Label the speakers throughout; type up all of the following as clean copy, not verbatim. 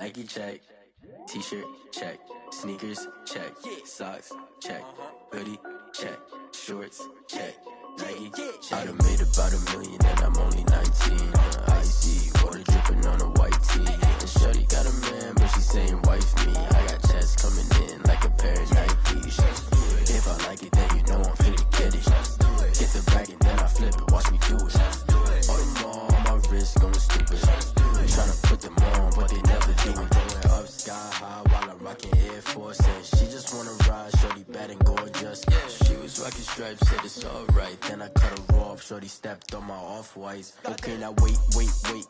Speaker 1: Nike check, t-shirt check, sneakers check, socks check, hoodie check, shorts check, Nike check. I done made about $1 million and I'm only 19. Icy water dripping on a white tee. And shorty got a man, but she saying wife me. I got checks coming in like a pair of Nikes. If I like it, then you know I'm finna get it. Get the bag and then I flip it, watch me do it. All them on my wrist going stupid. Tryna put them on, but they never do it. Going up sky high while I'm rocking Air Force. And she just wanna ride, shorty bad and gorgeous. She was rocking stripes, said it's alright. Then I cut her off, shorty stepped on my off-whites. Okay, now wait.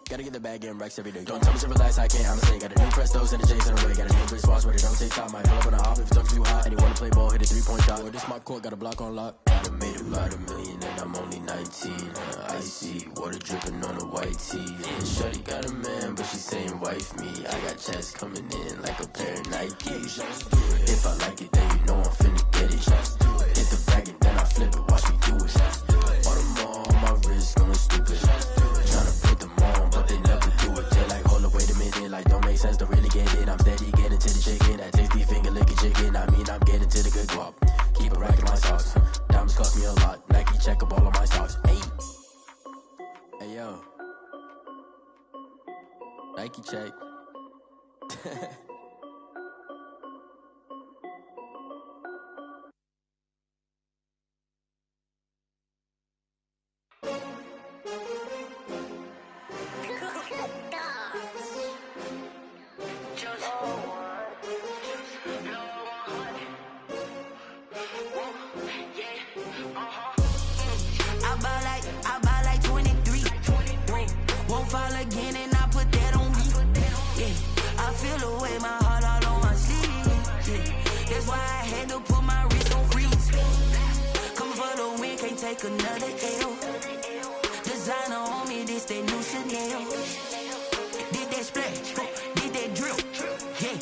Speaker 1: Gotta get the bag and racks every day. Don't tell me to relax, I can't, I'ma say. Got a new Prestos and a J's in the way. Got a new British watch, but it don't take time. Might fill up on a hop if it talks too hot. And you wanna play ball, hit a 3-point shot. Or this my court, got a block on lock. I done made about $1 million and I'm only 19. Icy water dripping on a white tee. And shorty got a man, but she saying wife me. I got checks coming in like a pair of Nikes. If I like it, then you know I'm finna get it. Hit the bag and then I flip it, watch me do it. All them on my wrist going stupid. Tryna put them on, but they never do it. They like, hold up, wait a minute, like don't make sense, don't really get it. I'm steady getting to the chicken, that tasty finger licking chicken. I mean, I'm getting to the good guap. Keep a rack in my socks. Diamonds cost me a lot. Nike check up all of my stocks. Hey yo. Nike check.
Speaker 2: I buy like 23. Won't fall again and I put that on me. Yeah, I feel the way, my heart all on my sleeve. Yeah, that's why I had to put my wrist on freeze. Coming for the win, can't take another L. Designer on me, this that new Chanel. Did that splash, did that drill. Yeah,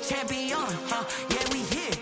Speaker 2: champion, yeah, we here.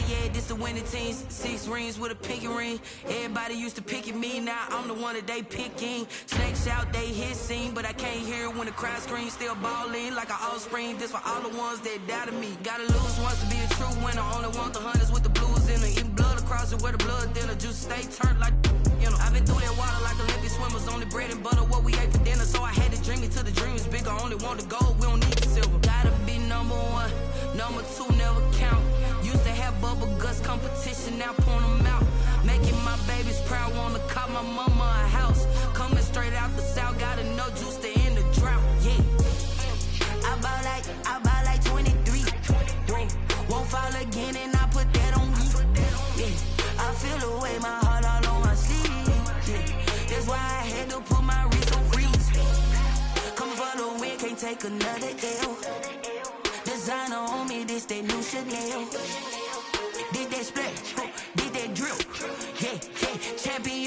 Speaker 2: Yeah, this the winning teams. 6 rings with a pinky ring. Everybody used to pick at me, now I'm the one that they picking. Snakes out, they hissing, but I can't hear when the crowd screams. Still balling like an offspring. This for all the ones that doubted me. Gotta lose once to be a true winner. Only want the hunters with the blues in it. Eating blood across it where the blood dinner. Juice stay turned like, you know. I've been through that water like Olympic swimmers. Only bread and butter, what we ate for dinner. So I had to dream it till the dream is bigger. Only want the gold, we don't need the silver. Gotta be number 1, number 2 never count. Used to have bubble guts competition, now point them out. Making my babies proud, wanna call my mama a house. Coming straight out the south, gotta know juice to end the drought. Yeah, I buy like 23. Won't fall again and I put that on me. Yeah, I feel the way, my heart all on my sleeve. Yeah, that's why I had to put my wrist on freeze. Coming for the win, can't take another L. Designer on me, this that new Chanel. Did that splash, did that drill. Yeah, champion,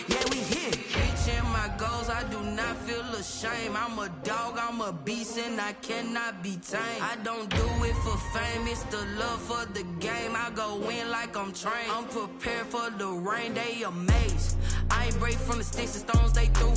Speaker 2: yeah, we here. Reaching my goals, I do not feel ashamed. I'm a dog, I'm a beast, and I cannot be tamed. I don't do it for fame, it's the love for the game. I go in like I'm trained. I'm prepared for the rain, they amazed. I ain't break from the sticks and stones they threw.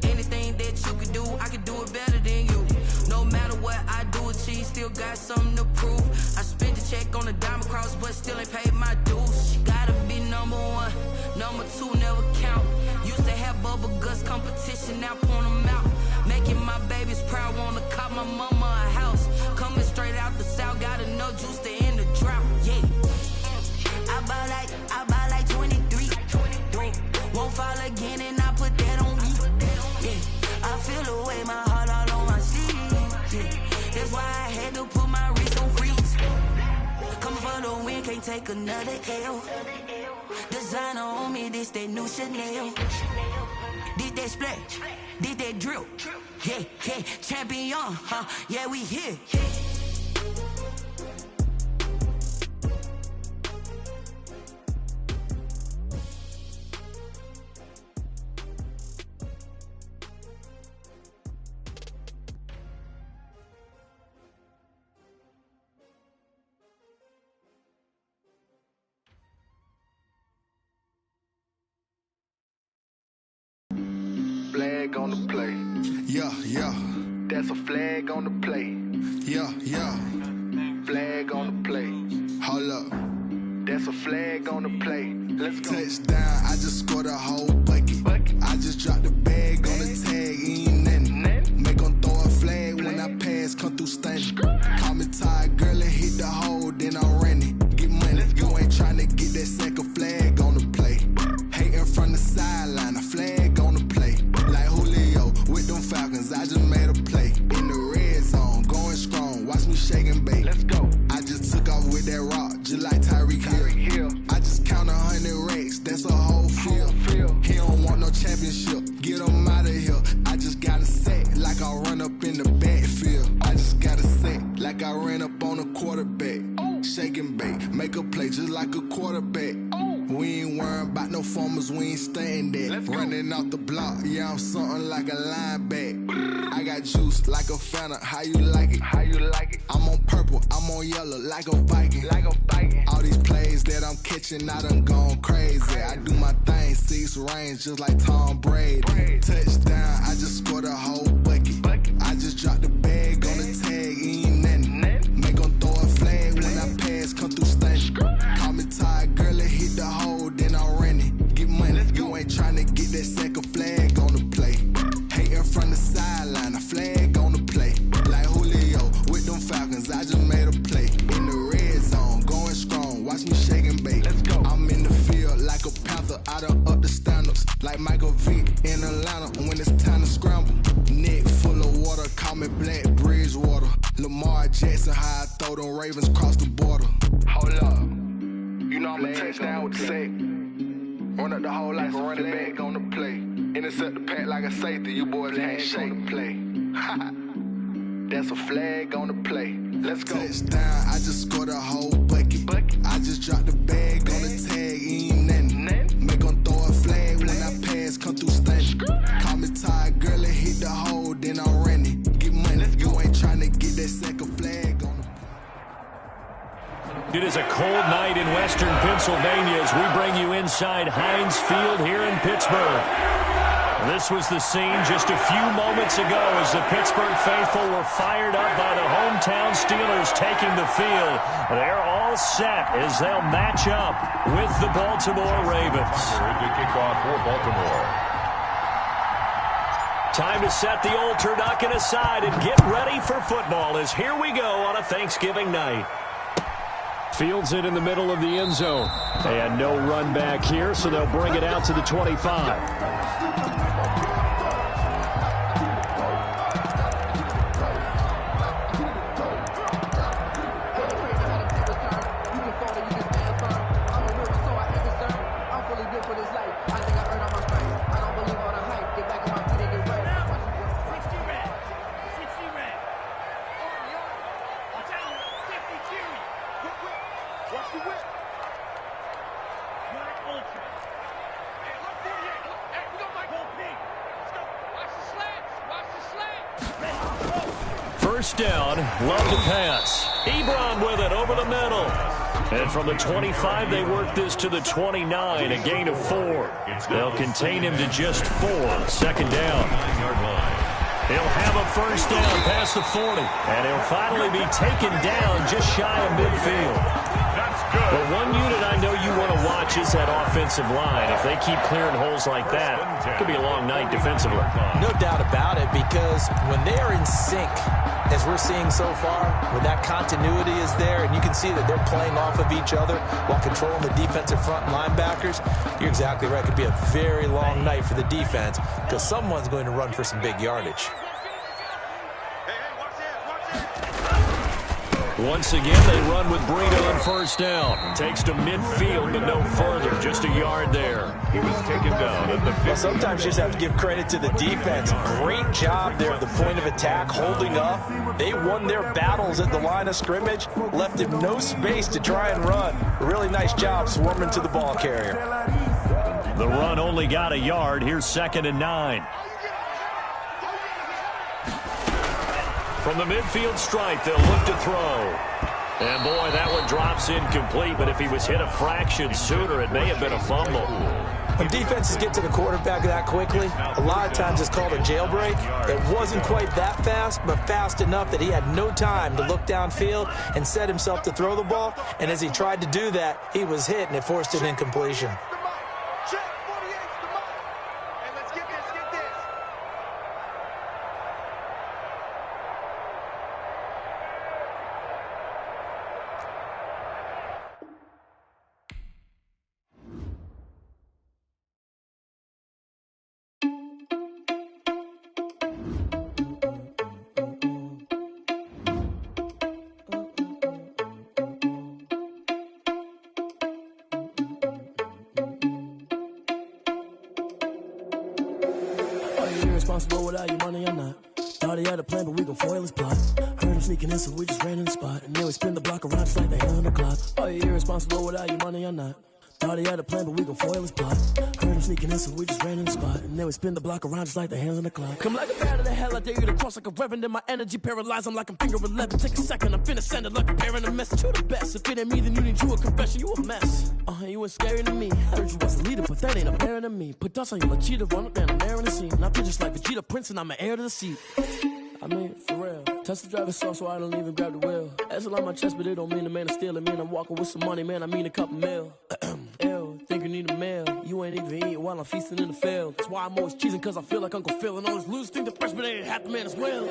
Speaker 2: Anything that you could do, I could do it better than you. No matter what I do, achieve, still got something to prove. I spent the check on the diamond cross, but still ain't paid my dues. Gotta be number 1, number 2 never count. Used to have bubble guts competition, now point them out. Making my babies proud, wanna call my mama a house. Coming straight out the south, gotta know juice to end the drought. Yeah, I buy like 23. Won't fall again and I put that on me. Yeah, I feel the way, my heart all on my sleeve. Yeah, that's why I had to put my wrist on freeze. Coming for the win, can't take another L. Designer on me, this that new Chanel. Did that splash, did that drill. Yeah, champion, yeah, we here.
Speaker 3: Flag on the play.
Speaker 4: Yeah.
Speaker 3: That's a flag on the play. Yeah. Flag on the play. Hold up. That's a flag on the play. Let's go. Touchdown, I just scored a whole bucket. I just dropped the bag on the tag, ain't nothing. Make them throw a flag when I pass, come through stunning. Call me tired, girl, and hit the hole, then I'm running. Get money, you ain't trying to get that second flag on the play. Hating from the sideline, a flag on the play. Like Julio with them Falcons, I just made a play. In the red zone, going strong, watch me shake and bake. Let's go. I just took off with that rock, just like Tyreek Hill. I just count 100 racks, that's a whole field. He don't want no championship, get him out of here. I just got a set, like I run up in the backfield. I just got a set, like I ran up on a quarterback. Shake and bake, make a play just like a quarterback. We ain't worrying about no formers, we ain't staying there. Running off the block, yeah, I'm something like a linebacker. I got juice like a Fanta, how you like it? I'm on purple, I'm on yellow, like a Viking. All these plays that I'm catching, I done gone crazy. I do my thing, 6 range, just like Tom Brady. Touchdown, I just scored a whole bucket. I just dropped the bag on the tag, ain't nothing. Make them throw a flag when I pass, come through stunning. Call me tired, girl, and hit the hole, then I'm running. Get money, you ain't trying to get that second flag on the play. Hating from the sideline, a flag on the play. Like Julio with them Falcons, I just made a play. In the red zone, going strong, watch me shake and bake. I'm in the field like a Panther, I done up the standards. Like Michael Vick in Atlanta when it's time to scramble. Neck full of water, call me Black Bridgewater. Lamar Jackson, how I throw them Ravens cross the border. Hold up, you know I'm a touchdown with the sack. Run up the hole like a running back on the play. Intercept the pack like a safety, you boys can't shake the play. That's a flag on the play. Let's go. Touchdown, I just scored a whole bucket. I just dropped the bag on the tag, ain't nothing. Make them throw a flag when I pass, come through stunning. Call me tired, girl, and hit the hole, then I'm running. Get money, you ain't trying to get that second flag on the
Speaker 4: It is a cold night in western Pennsylvania as we bring you inside Heinz Field here in Pittsburgh. This was the scene just a few moments ago as the Pittsburgh faithful were fired up by the hometown Steelers taking the field. They're all set as they'll match up with the Baltimore Ravens.
Speaker 5: To kick off for Baltimore.
Speaker 4: Time to set the old turducken aside and get ready for football as here we go on a Thanksgiving night. Fields it in the middle of the end zone. They had no run back here, so they'll bring it out to the 25. First down, love to pass. Ebron with it over the middle. And from the 25, they work this to the 29, a gain of 4. They'll contain him to just 4. Second down. He'll have a first down past the 40. And he'll finally be taken down just shy of midfield. But one unit I know you want to watch is that offensive line. If they keep clearing holes like that, it could be a long night defensively.
Speaker 6: No doubt about it, because when they are in sync, as we're seeing so far, when that continuity is there, and you can see that they're playing off of each other while controlling the defensive front linebackers, you're exactly right. It could be a very long night for the defense because someone's going to run for some big yardage.
Speaker 4: Once again, they run with Breida on first down. Takes to midfield, but no further. Just a yard there.
Speaker 5: He was taken down at the 50.
Speaker 6: Well, sometimes you just have to give credit to the defense. Great job there at the point of attack, holding up. They won their battles at the line of scrimmage, left him no space to try and run. Really nice job swarming to the ball carrier.
Speaker 4: The run only got a yard. Here's 2nd and 9. From the midfield stripe, they'll look to throw. And, boy, that one drops incomplete, but if he was hit a fraction sooner, it may have been a fumble.
Speaker 6: When defenses get to the quarterback that quickly, a lot of times it's called a jailbreak. It wasn't quite that fast, but fast enough that he had no time to look downfield and set himself to throw the ball. And as he tried to do that, he was hit, and it forced an incompletion.
Speaker 7: Irresponsible without your money or not. Thought he had a plan, but we gon' foil his plot. Heard him sneaking in, so we just ran in the spot. And then we spin the block around just like the hand on the clock. Are you irresponsible without your money or not? Thought he had a plan, but we gon' foil his plot. Heard him sneaking in, so we just ran in the spot. And then we spin the block around just like the hands on the clock. Come like a bat of the hell, I dare you to cross like a reverend. In my energy paralyzed, I'm like I'm finger 11. Take a second, I'm finna send it like a parent a message. You the best, if it ain't me, then you need you a confession. You a mess, you ain't scary to me. Heard you was a leader, but that ain't apparent to me. Put dust on you like cheetah, run up down the air in the scene. Now I just like Vegeta Prince, and I'm an heir to the seat. I mean, for real. Touch the driver's soft, so I don't even grab the wheel. That's a lot on my chest, but it don't mean the man is stealing. Man, I'm walking with some money, man, I mean a couple mil. Ew, think you need a meal. You ain't even eating while I'm feasting in the field. That's why I'm always cheesing, cause I feel like Uncle Phil. And all those losers think the freshman ain't half the man as well.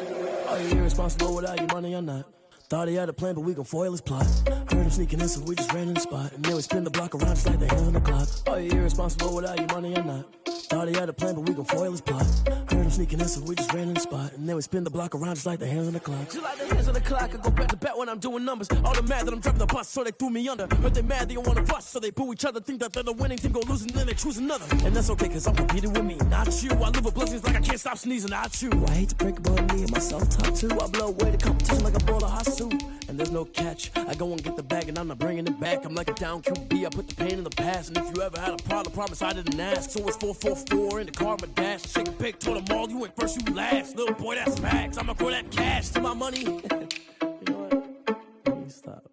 Speaker 7: Are you irresponsible without your money or not? Thought he had a plan, but we gon' foil his plot. Heard him sneaking in, so we just ran in the spot. And then we spin the block around just like the hands on the clock. Are you irresponsible without your money or not? Thought he had a plan, but we gon' foil his plot. Heard him sneaking in, so we just ran in the spot. And then we spin the block around just like the hands on the clock. Just like the hands on the clock, I go back to back when I'm doing numbers. All the mad that I'm driving the bus, so they threw me under. But they mad, they don't wanna bust, so they boo each other. Think that they're the winning team, go losing, then they choose another. And that's okay, cause I'm competing with me, not you. I live with blessings like I can't stop sneezing, not you. I hate to break it, but me and myself talk too. I blow away the competition like a bowl of hot soup. And there's no catch. I go and get the bag and I'm not bringing it back. I'm like a down QB, I put the pain in the past. And if you ever had a problem, promise I didn't ask. So it's 444 in the car, my dash. Shake a pick, told them all, you ain't first, you last. Little boy, that's facts. I'ma throw that cash to my money. You know what? Let me stop.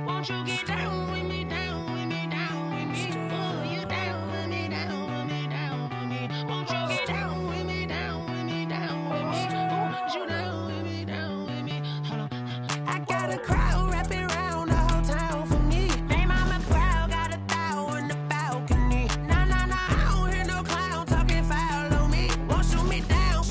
Speaker 2: Won't you get down with me, down with me, down with me? Oh, you down with me, down with me, down with me. Won't you get down with me, down with me, down with me? Oh, you down with me, down with me? Hold on. I got a crowd wrapping around the whole town for me. They mama proud, got a thou in the balcony. Nah, nah, nah, I don't hear no clown talking foul on me. Won't shoot me down,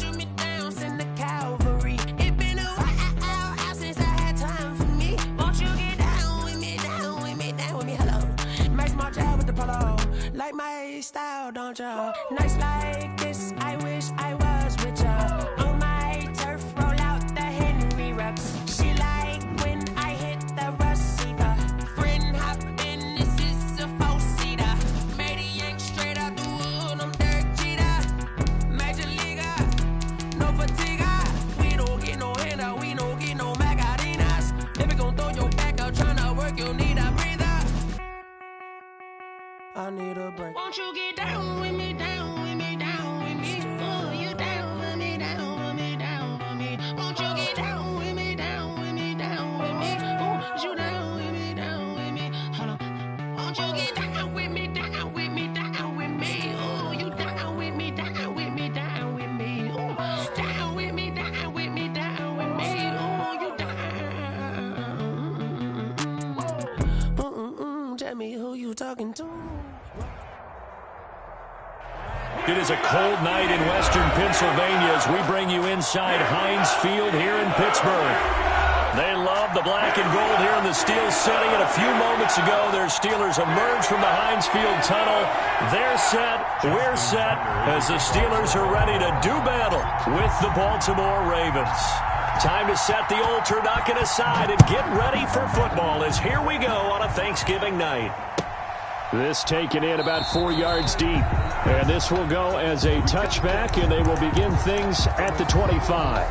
Speaker 2: send the cavalry. It been a while since I had time for me. Won't you get down with me, down with me, down with me? Hello. Nice small job with the polo. Like my style, don't ya? Nice like this, I wish I was with ya. On my turf, roll out the Henry Rux. She like when I hit the receiver. Friend hop in, this is a four-seater. Made a yank straight out the wood, I'm Derek Jeter. Major leaguer, no fatigue. We don't get no handout, we don't get no Macarinas. If you gon' throw your back out, tryna work, you need a breather. I need a break. Won't you get down with me, down with me, down with me? Oh, you down with me, down with me, down with me. Won't you get down with me, down with me, down with me? Oh, you down with me, down with me? Hold on. Won't you get down with me, down with me, down with me? Oh, you down with me, down with me, down with me? Oh, down with me, down with me, down with me? Oh, you down. Tell me who you talking to.
Speaker 4: It is a cold night in western Pennsylvania as we bring you inside Heinz Field here in Pittsburgh. They love the black and gold here in the Steel City, and a few moments ago their Steelers emerged from the Heinz Field tunnel. They're set, we're set, as the Steelers are ready to do battle with the Baltimore Ravens. Time to set the old turducken aside and get ready for football as here we go on a Thanksgiving night. This taken in about 4 yards deep. And this will go as a touchback, and they will begin things at the 25.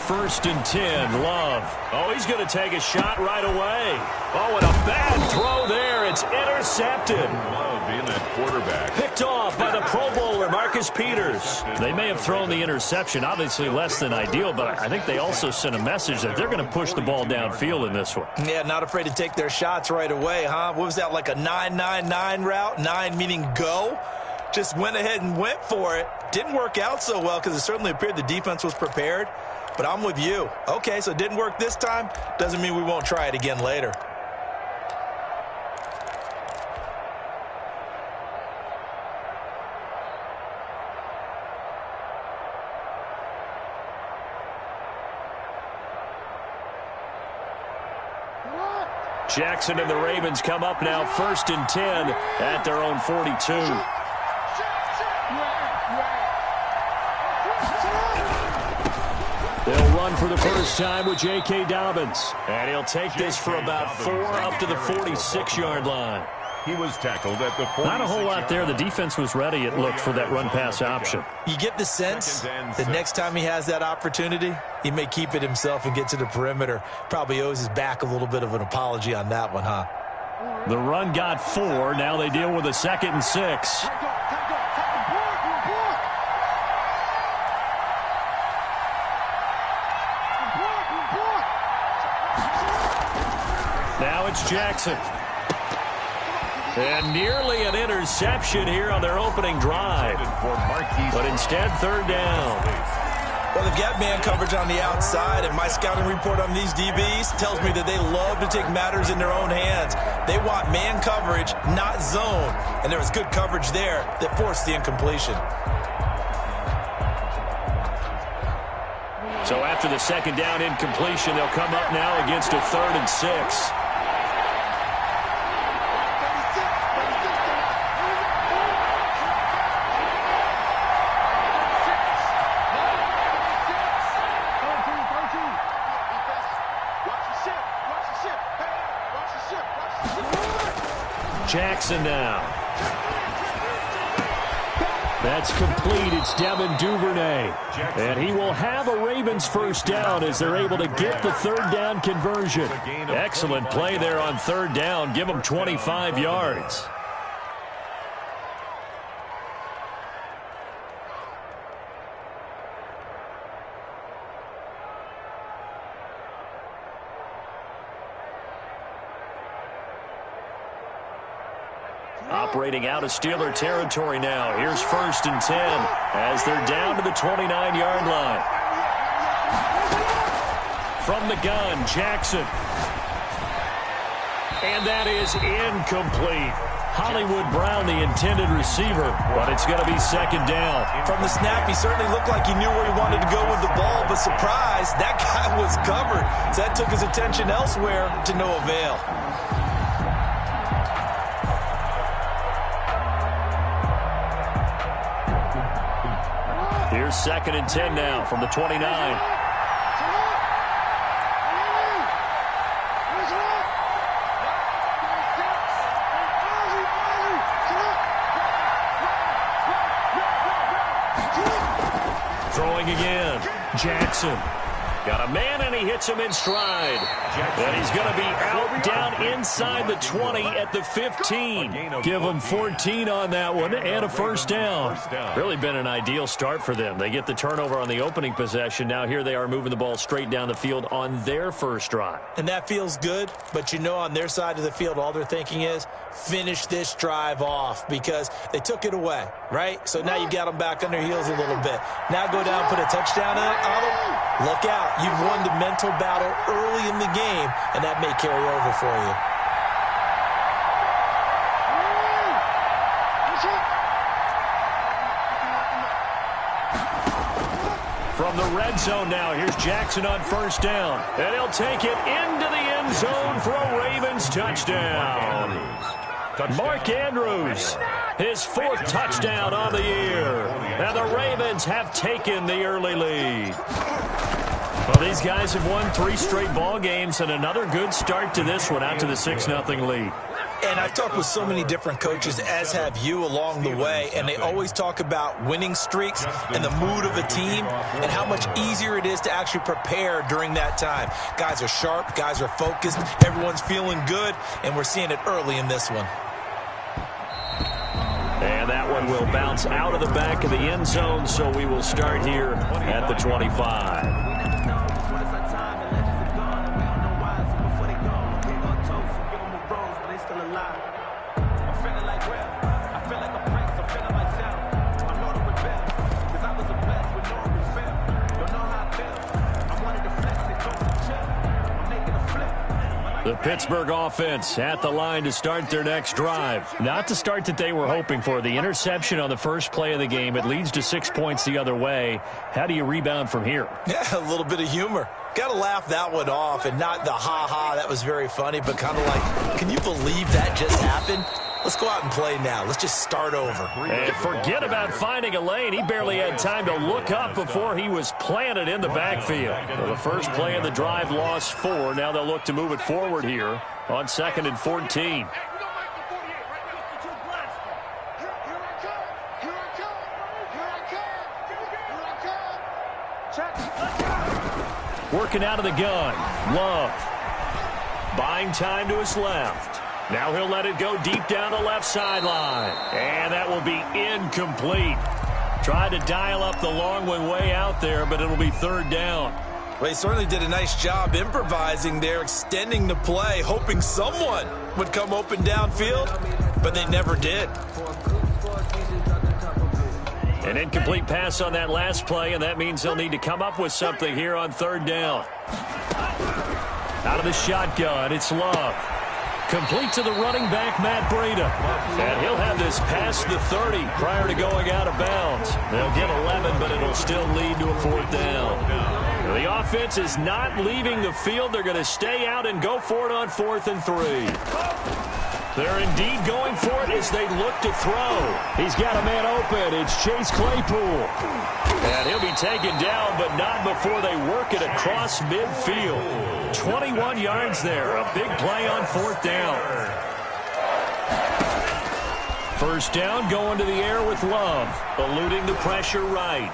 Speaker 4: 1st and 10. Love. Oh, he's going to take a shot right away. Oh, and a bad throw there. It's intercepted.
Speaker 5: Love being that quarterback.
Speaker 4: Picked off by the Pro Bowler, Marcus Peters. They may have thrown the interception, obviously less than ideal, but I think they also sent a message that they're going to push the ball downfield in this one.
Speaker 6: Yeah, not afraid to take their shots right away, huh? What was that, like a 9-9-9 route? 9 meaning go? Just went ahead and went for it. Didn't work out so well because it certainly appeared the defense was prepared. But I'm with you. Okay, so it didn't work this time. Doesn't mean we won't try it again later.
Speaker 4: Jackson and the Ravens come up now 1st and 10 at their own 42. They'll run for the first time with J.K. Dobbins. And he'll take this for about 4 up to the 46-yard line.
Speaker 5: He was tackled at the 46.
Speaker 4: Not a whole lot there. The defense was ready, it looked, for that run-pass option.
Speaker 6: You get the sense that next time he has that opportunity, he may keep it himself and get to the perimeter. Probably owes his back a little bit of an apology on that one, huh?
Speaker 4: The run got 4. Now they deal with a 2nd and 6. Now it's Jackson. And nearly an interception here on their opening drive. But instead, 3rd down.
Speaker 6: Well, they've got man coverage on the outside, and my scouting report on these DBs tells me that they love to take matters in their own hands. They want man coverage, not zone. And there was good coverage there that forced the incompletion.
Speaker 4: So after the 2nd down incompletion, they'll come up now against a 3rd and 6. Jackson now. That's complete. It's Devin Duvernay. And he will have a Ravens first down as they're able to get the 3rd down conversion. Excellent play there on 3rd down. Give them 25 yards. Operating out of Steeler territory now. Here's 1st and 10 as they're down to the 29-yard line. From the gun, Jackson. And that is incomplete. Hollywood Brown, the intended receiver, but it's going to be 2nd down.
Speaker 6: From the snap, he certainly looked like he knew where he wanted to go with the ball, but surprise, that guy was covered. So that took his attention elsewhere to no avail.
Speaker 4: Here's 2nd and 10 now from the 29. Throwing again. Jackson. Got a man, and he hits him in stride. And he's going to be out down inside the 20 at the 15. Give him 14 on that one and a first down. Really been an ideal start for them. They get the turnover on the opening possession. Now here they are moving the ball straight down the field on their first drive.
Speaker 6: And that feels good, but you know on their side of the field all they're thinking is finish this drive off because they took it away, right? So now you've got them back on their heels a little bit. Now go down, put a touchdown on them. Look out. You've won the mental battle early in the game, and that may carry over for you.
Speaker 4: From the red zone now, here's Jackson on first down. And he'll take it into the end zone for a Ravens touchdown. Mark Andrews, his 4th touchdown on the year. And the Ravens have taken the early lead. Well, these guys have won 3 straight ball games and another good start to this one out to the 6-0 lead.
Speaker 6: And I've talked with so many different coaches, as have you along the way, and they always talk about winning streaks and the mood of a team and how much easier it is to actually prepare during that time. Guys are sharp, guys are focused, everyone's feeling good, and we're seeing it early in this one.
Speaker 4: And that one will bounce out of the back of the end zone, so we will start here at the 25. The Pittsburgh offense at the line to start their next drive. Not the start that they were hoping for. The interception on the first play of the game. It leads to 6 points the other way. How do you rebound from here?
Speaker 6: Yeah, a little bit of humor. Got to laugh that one off, and not the ha-ha, that was very funny, but kind of like, can you believe that just happened? Let's go out and play now. Let's just start over.
Speaker 4: And forget about finding a lane. He barely had time to look up before he was planted in the backfield. So the first play of the drive lost 4. Now they'll look to move it forward here on 2nd and 14. Working out of the gun. Love. Buying time to his left. Now he'll let it go deep down the left sideline. And that will be incomplete. Tried to dial up the long one way out there, but it'll be 3rd down.
Speaker 6: Well, he certainly did a nice job improvising there, extending the play, hoping someone would come open downfield, but they never did.
Speaker 4: An incomplete pass on that last play, and that means they'll need to come up with something here on 3rd down. Out of the shotgun, it's Love. Complete to the running back, Matt Breida. And he'll have this past the 30 prior to going out of bounds. They'll get 11, but it'll still lead to a 4th down. The offense is not leaving the field. They're going to stay out and go for it on 4th and 3. They're indeed going for it as they look to throw. He's got a man open. It's Chase Claypool. And he'll be taken down, but not before they work it across midfield. 21 yards there. A big play on 4th down. 1st down going to the air with Love. Eluding the pressure right.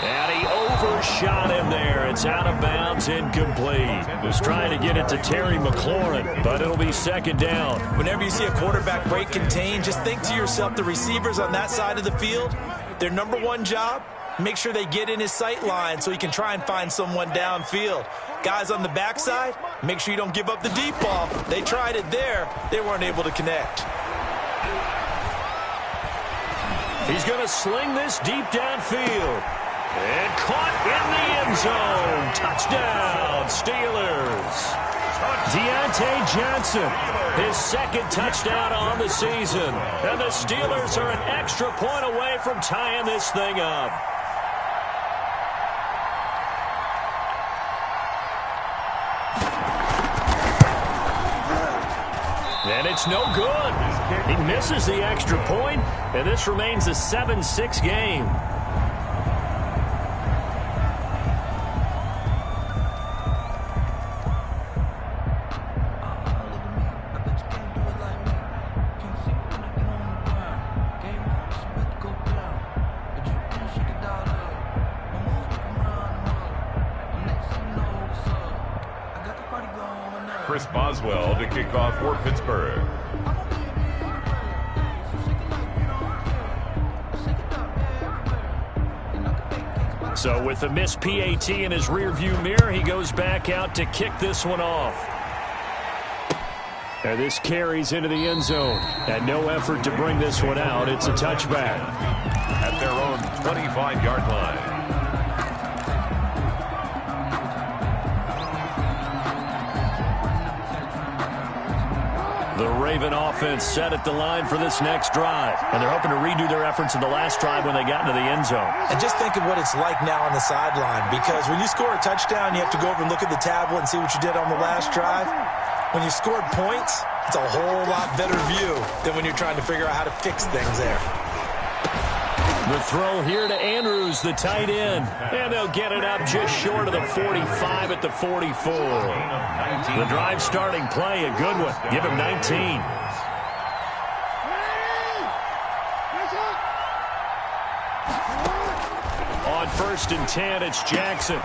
Speaker 4: And he overshot him there. It's out of bounds, incomplete. Was trying to get it to Terry McLaurin, but it'll be 2nd down.
Speaker 6: Whenever you see a quarterback break contain, just think to yourself, the receivers on that side of the field, their number one job, make sure they get in his sight line so he can try and find someone downfield. Guys on the backside, make sure you don't give up the deep ball. They tried it there. They weren't able to connect.
Speaker 4: He's going to sling this deep downfield. And caught in the end zone. Touchdown, Steelers. Deontay Johnson, his 2nd touchdown on the season. And the Steelers are an extra point away from tying this thing up. And it's no good. He misses the extra point, and this remains a 7-6 game.
Speaker 5: Chris Boswell to kick off for Pittsburgh.
Speaker 4: So with the missed PAT in his rearview mirror, he goes back out to kick this one off. And this carries into the end zone. And no effort to bring this one out. It's a touchback.
Speaker 5: At their own 25-yard line.
Speaker 4: The Raven offense set at the line for this next drive. And they're hoping to redo their efforts in the last drive when they got into the end zone.
Speaker 6: And just think of what it's like now on the sideline, because when you score a touchdown, you have to go over and look at the tablet and see what you did on the last drive. When you scored points, it's a whole lot better view than when you're trying to figure out how to fix things there.
Speaker 4: The throw here to Andrews, the tight end. And they'll get it up just short of the 45 at the 44. The drive starting play, a good one. Give him 19. On 1st and 10, it's Jackson.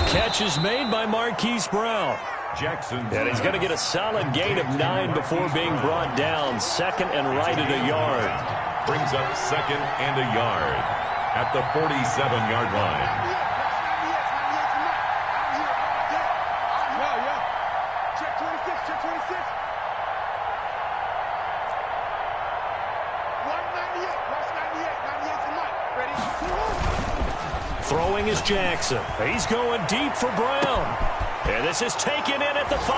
Speaker 4: Catch is made by Marquise Brown.
Speaker 5: Jackson.
Speaker 4: And he's going to get a solid gain of 9 before being brought down. 2nd and right at a yard.
Speaker 5: Brings up 2nd and a yard at the 47-yard line.
Speaker 4: Throwing is Jackson. He's going deep for Brown. And this is taken in at the 5.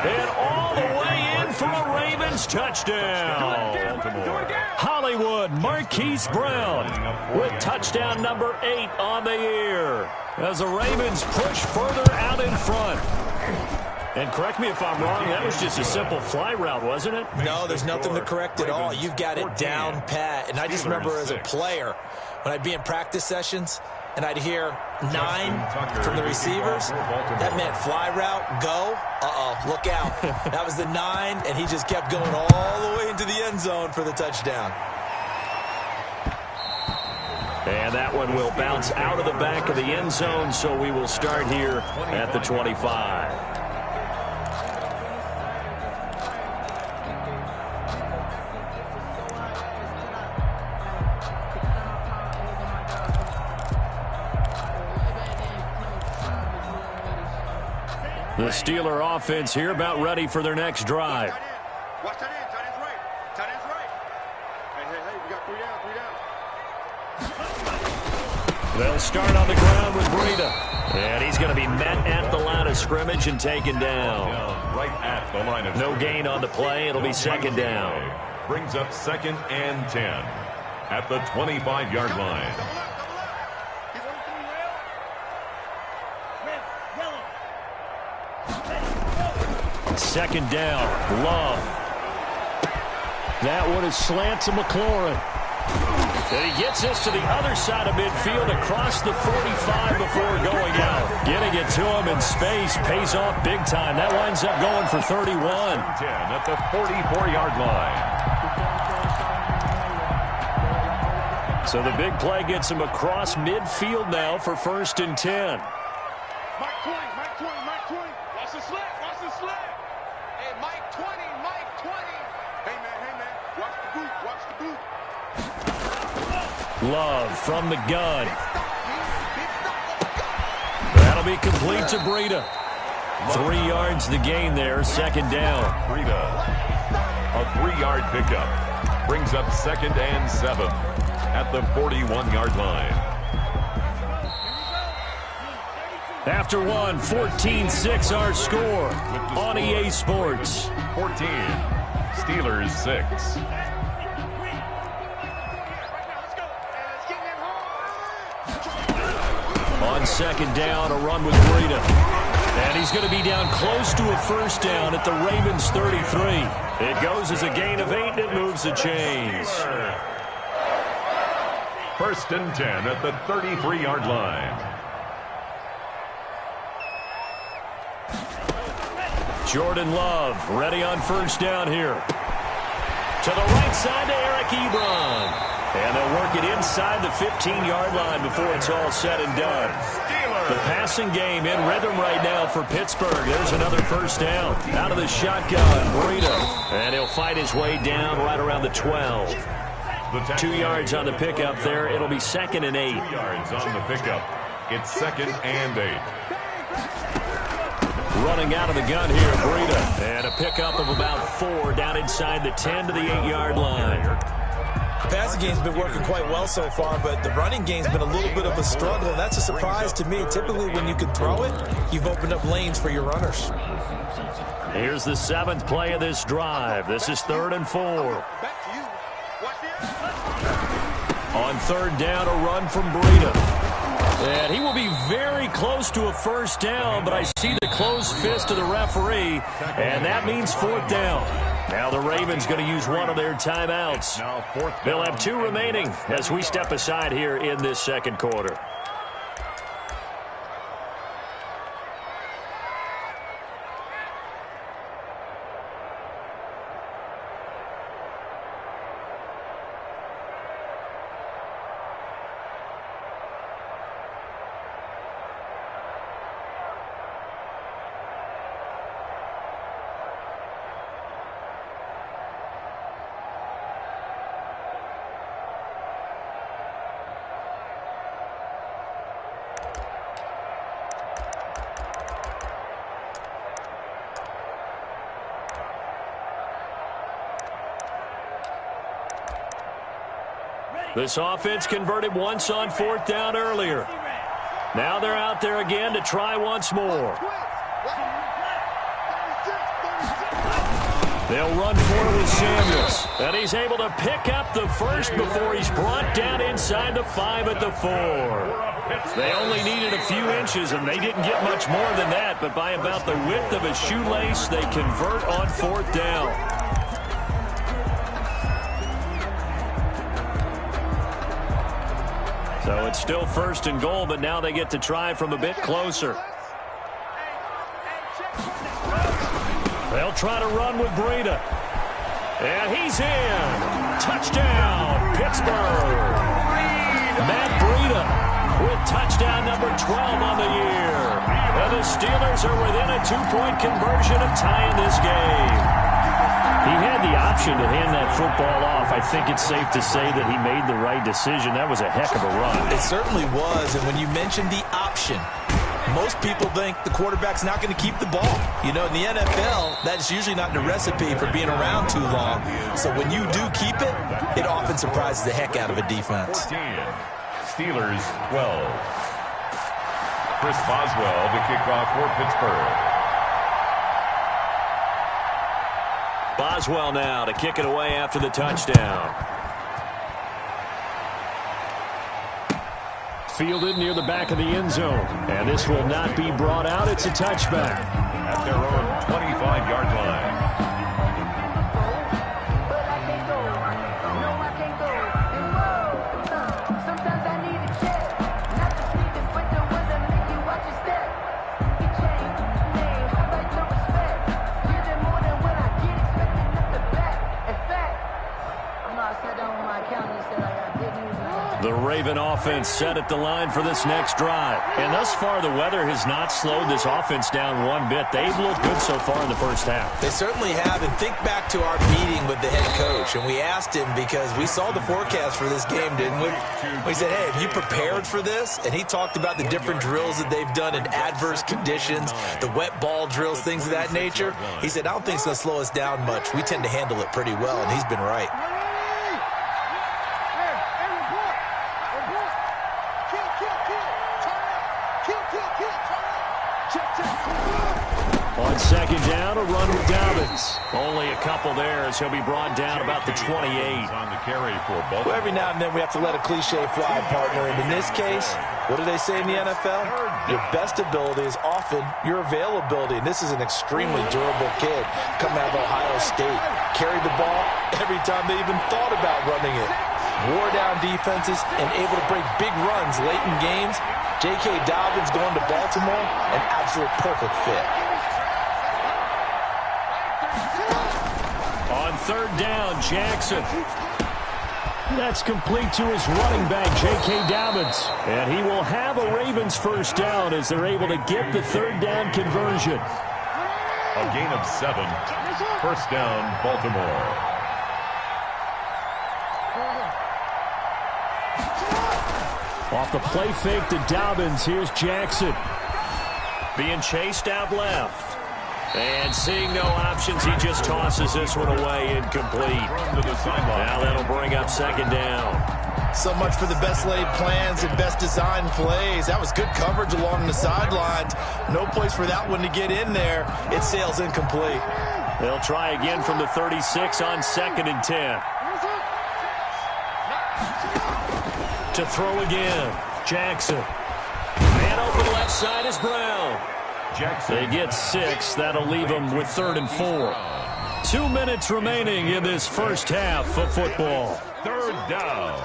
Speaker 4: And all the way in for a Ravens touchdown. Hollywood, Marquise Brown with touchdown number 8 on the year as the Ravens push further out in front. And correct me if I'm wrong, that was just a simple fly route, wasn't it?
Speaker 6: No, there's nothing to correct at all. You've got it down pat. And I just remember as a player, when I'd be in practice sessions and I'd hear 9 from the receivers, that meant fly route, go, look out. That was the 9, and he just kept going all the way into the end zone for the touchdown.
Speaker 4: And that one will bounce out of the back of the end zone, so we will start here at the 25. The Steeler offense here about ready for their next drive.
Speaker 8: Watch that end. Tight end's right. Tight end's right. Hey, we got 3 down.
Speaker 4: They'll start on the ground with Breida. And he's going to be met at the line of scrimmage and taken down.
Speaker 5: Right at the line of
Speaker 4: no gain on the play. It'll be 2nd down.
Speaker 5: Brings up 2nd and 10 at the 25-yard line.
Speaker 4: 2nd down. Love. That one is slant to McLaurin. And he gets this to the other side of midfield across the 45 before going out. Getting it to him in space pays off big time. That winds up going for 31.
Speaker 5: 10 at the 44-yard line.
Speaker 4: So the big play gets him across midfield now for 1st and 10.
Speaker 8: Mike 20. Watch the slant. Hey, Mike 20. Hey, man. Watch the boot.
Speaker 4: Love from the gun. That'll be complete to Breida. 3 yards the gain there, 2nd down.
Speaker 5: Breida, a 3-yard pickup. Brings up 2nd and 7 at the 41-yard line.
Speaker 4: After one, 14-6 our score on EA Sports.
Speaker 5: 14, Steelers 6.
Speaker 4: On 2nd down, a run with Breida. And he's going to be down close to a 1st down at the Ravens 33. It goes as a gain of 8, and it moves the chains.
Speaker 5: 1st and 10 at the 33-yard line.
Speaker 4: Jordan Love ready on 1st down here. To the right side to Eric Ebron. And they'll work it inside the 15-yard line before it's all said and done. The passing game in rhythm right now for Pittsburgh. There's another 1st down. Out of the shotgun, Breida. And he'll fight his way down right around the 12. 2 yards on the pickup there. It'll be 2nd and 8.
Speaker 5: 2 yards on the pickup. It's 2nd and 8.
Speaker 4: Running out of the gun here, Breida. And a pickup of about 4 down inside the 10 to the 8-yard line.
Speaker 6: The passing game's been working quite well so far, but the running game's been a little bit of a struggle, and that's a surprise to me. Typically, when you can throw it, you've opened up lanes for your runners.
Speaker 4: Here's the 7th play of this drive. This is 3rd and 4. On 3rd down, a run from Breida. And he will be very close to a 1st down, but I see the closed fist of the referee, and that means 4th down. Now the Ravens going to use one of their timeouts. They'll have 2 remaining as we step aside here in this second quarter. This offense converted once on 4th down earlier. Now they're out there again to try once more. They'll run for it with Samuels. And he's able to pick up the first before he's brought down inside the 5 at the 4. They only needed a few inches, and they didn't get much more than that. But by about the width of a shoelace, they convert on 4th down. So it's still 1st and goal, but now they get to try from a bit closer. They'll try to run with Breida. And he's in. Touchdown, Pittsburgh. Matt Breida with touchdown number 12 on the year. And the Steelers are within a 2-point conversion of tying this game. He had the option to hand that football off. I think it's safe to say that he made the right decision. That was a heck of a run.
Speaker 6: It certainly was. And when you mentioned the option, most people think the quarterback's not going to keep the ball. You know, in the NFL, that's usually not the recipe for being around too long. So when you do keep it, it often surprises the heck out of a defense.
Speaker 5: 14, Steelers 12. Chris Boswell to kick off for Pittsburgh.
Speaker 4: Boswell now to kick it away after the touchdown. Fielded near the back of the end zone. And this will not be brought out. It's a touchback.
Speaker 5: At their own 25-yard line.
Speaker 4: The Raven offense set at the line for this next drive. And thus far, the weather has not slowed this offense down one bit. They've looked good so far in the first half.
Speaker 6: They certainly have. And think back to our meeting with the head coach. And we asked him because we saw the forecast for this game, didn't we? We said, hey, have you prepared for this? And he talked about the different drills that they've done in adverse conditions, the wet ball drills, things of that nature. He said, I don't think it's going to slow us down much. We tend to handle it pretty well, and he's been right.
Speaker 4: On 2nd down, a run with Dobbins. Only a couple there as he'll be brought down about the 28.
Speaker 5: On the carry for both.
Speaker 6: Well, every now and then we have to let a cliche fly, partner. And in this case, what do they say in the NFL? Your best ability is often your availability. And this is an extremely durable kid coming out of Ohio State. Carried the ball every time they even thought about running it. Wore down defenses and able to break big runs late in games. J.K. Dobbins going to Baltimore, an absolute perfect fit.
Speaker 4: On 3rd down, Jackson. That's complete to his running back, J.K. Dobbins. And he will have a Ravens first down as they're able to get the 3rd down conversion.
Speaker 5: A gain of 7. First down, Baltimore.
Speaker 4: Off the play fake to Dobbins, here's Jackson. Being chased out left. And seeing no options, he just tosses this one away, incomplete. Now that'll bring up 2nd down.
Speaker 6: So much for the best laid plans and best designed plays. That was good coverage along the sidelines. No place for that one to get in there. It sails incomplete.
Speaker 4: They'll try again from the 36 on 2nd and 10. To throw again, Jackson. Man open left side is Brown.
Speaker 5: Jackson.
Speaker 4: They get 6. That'll leave them with 3rd and 4. 2 minutes remaining in this first half of football.
Speaker 5: Third down.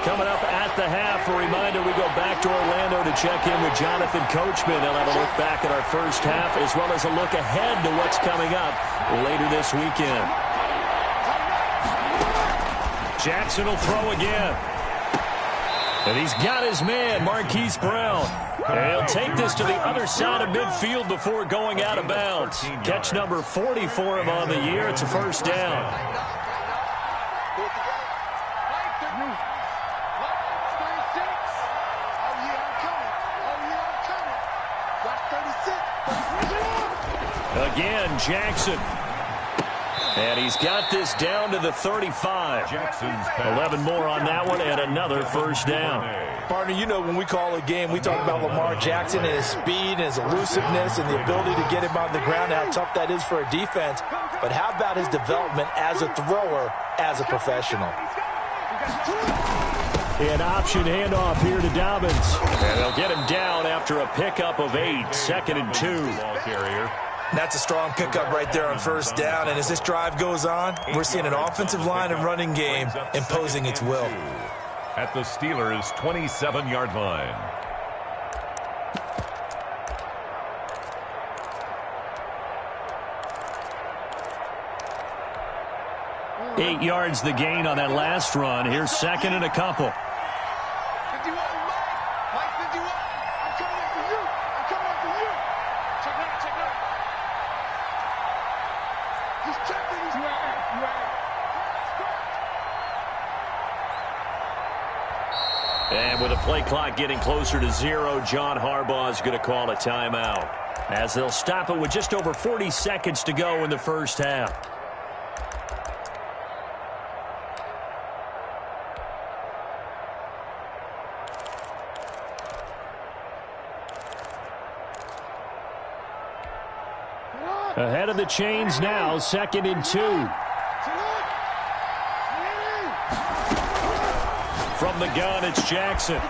Speaker 4: Coming up at the half, a reminder, we go back to Orlando to check in with Jonathan Coachman. He'll have a look back at our first half as well as a look ahead to what's coming up later this weekend. Jackson will throw again. And he's got his man, Marquise Brown. And he'll take this to the other side of midfield before going out of bounds. Catch number 40 for him on the year. It's a first down. Again, Jackson. And he's got this down to the 35. 11 more on that one and another first down.
Speaker 6: Partner, you know when we call a game, we talk about Lamar Jackson and his speed and his elusiveness and the ability to get him on the ground and how tough that is for a defense. But how about his development as a thrower, as a professional?
Speaker 4: An option handoff here to Dobbins. And they'll get him down after a pickup of 8. 2nd and 2.
Speaker 5: Ball carrier.
Speaker 6: That's a strong pickup right there on first down. And as this drive goes on, we're seeing an offensive line and running game imposing its will.
Speaker 5: At the Steelers' 27-yard line.
Speaker 4: Eight yards the gain on that last run. Here's 2nd and a couple. And with the play clock getting closer to 0, John Harbaugh is going to call a timeout, as they'll stop it with just over 40 seconds to go in the first half. Ahead of the chains now, 2nd and 2. From the gun, it's Jackson.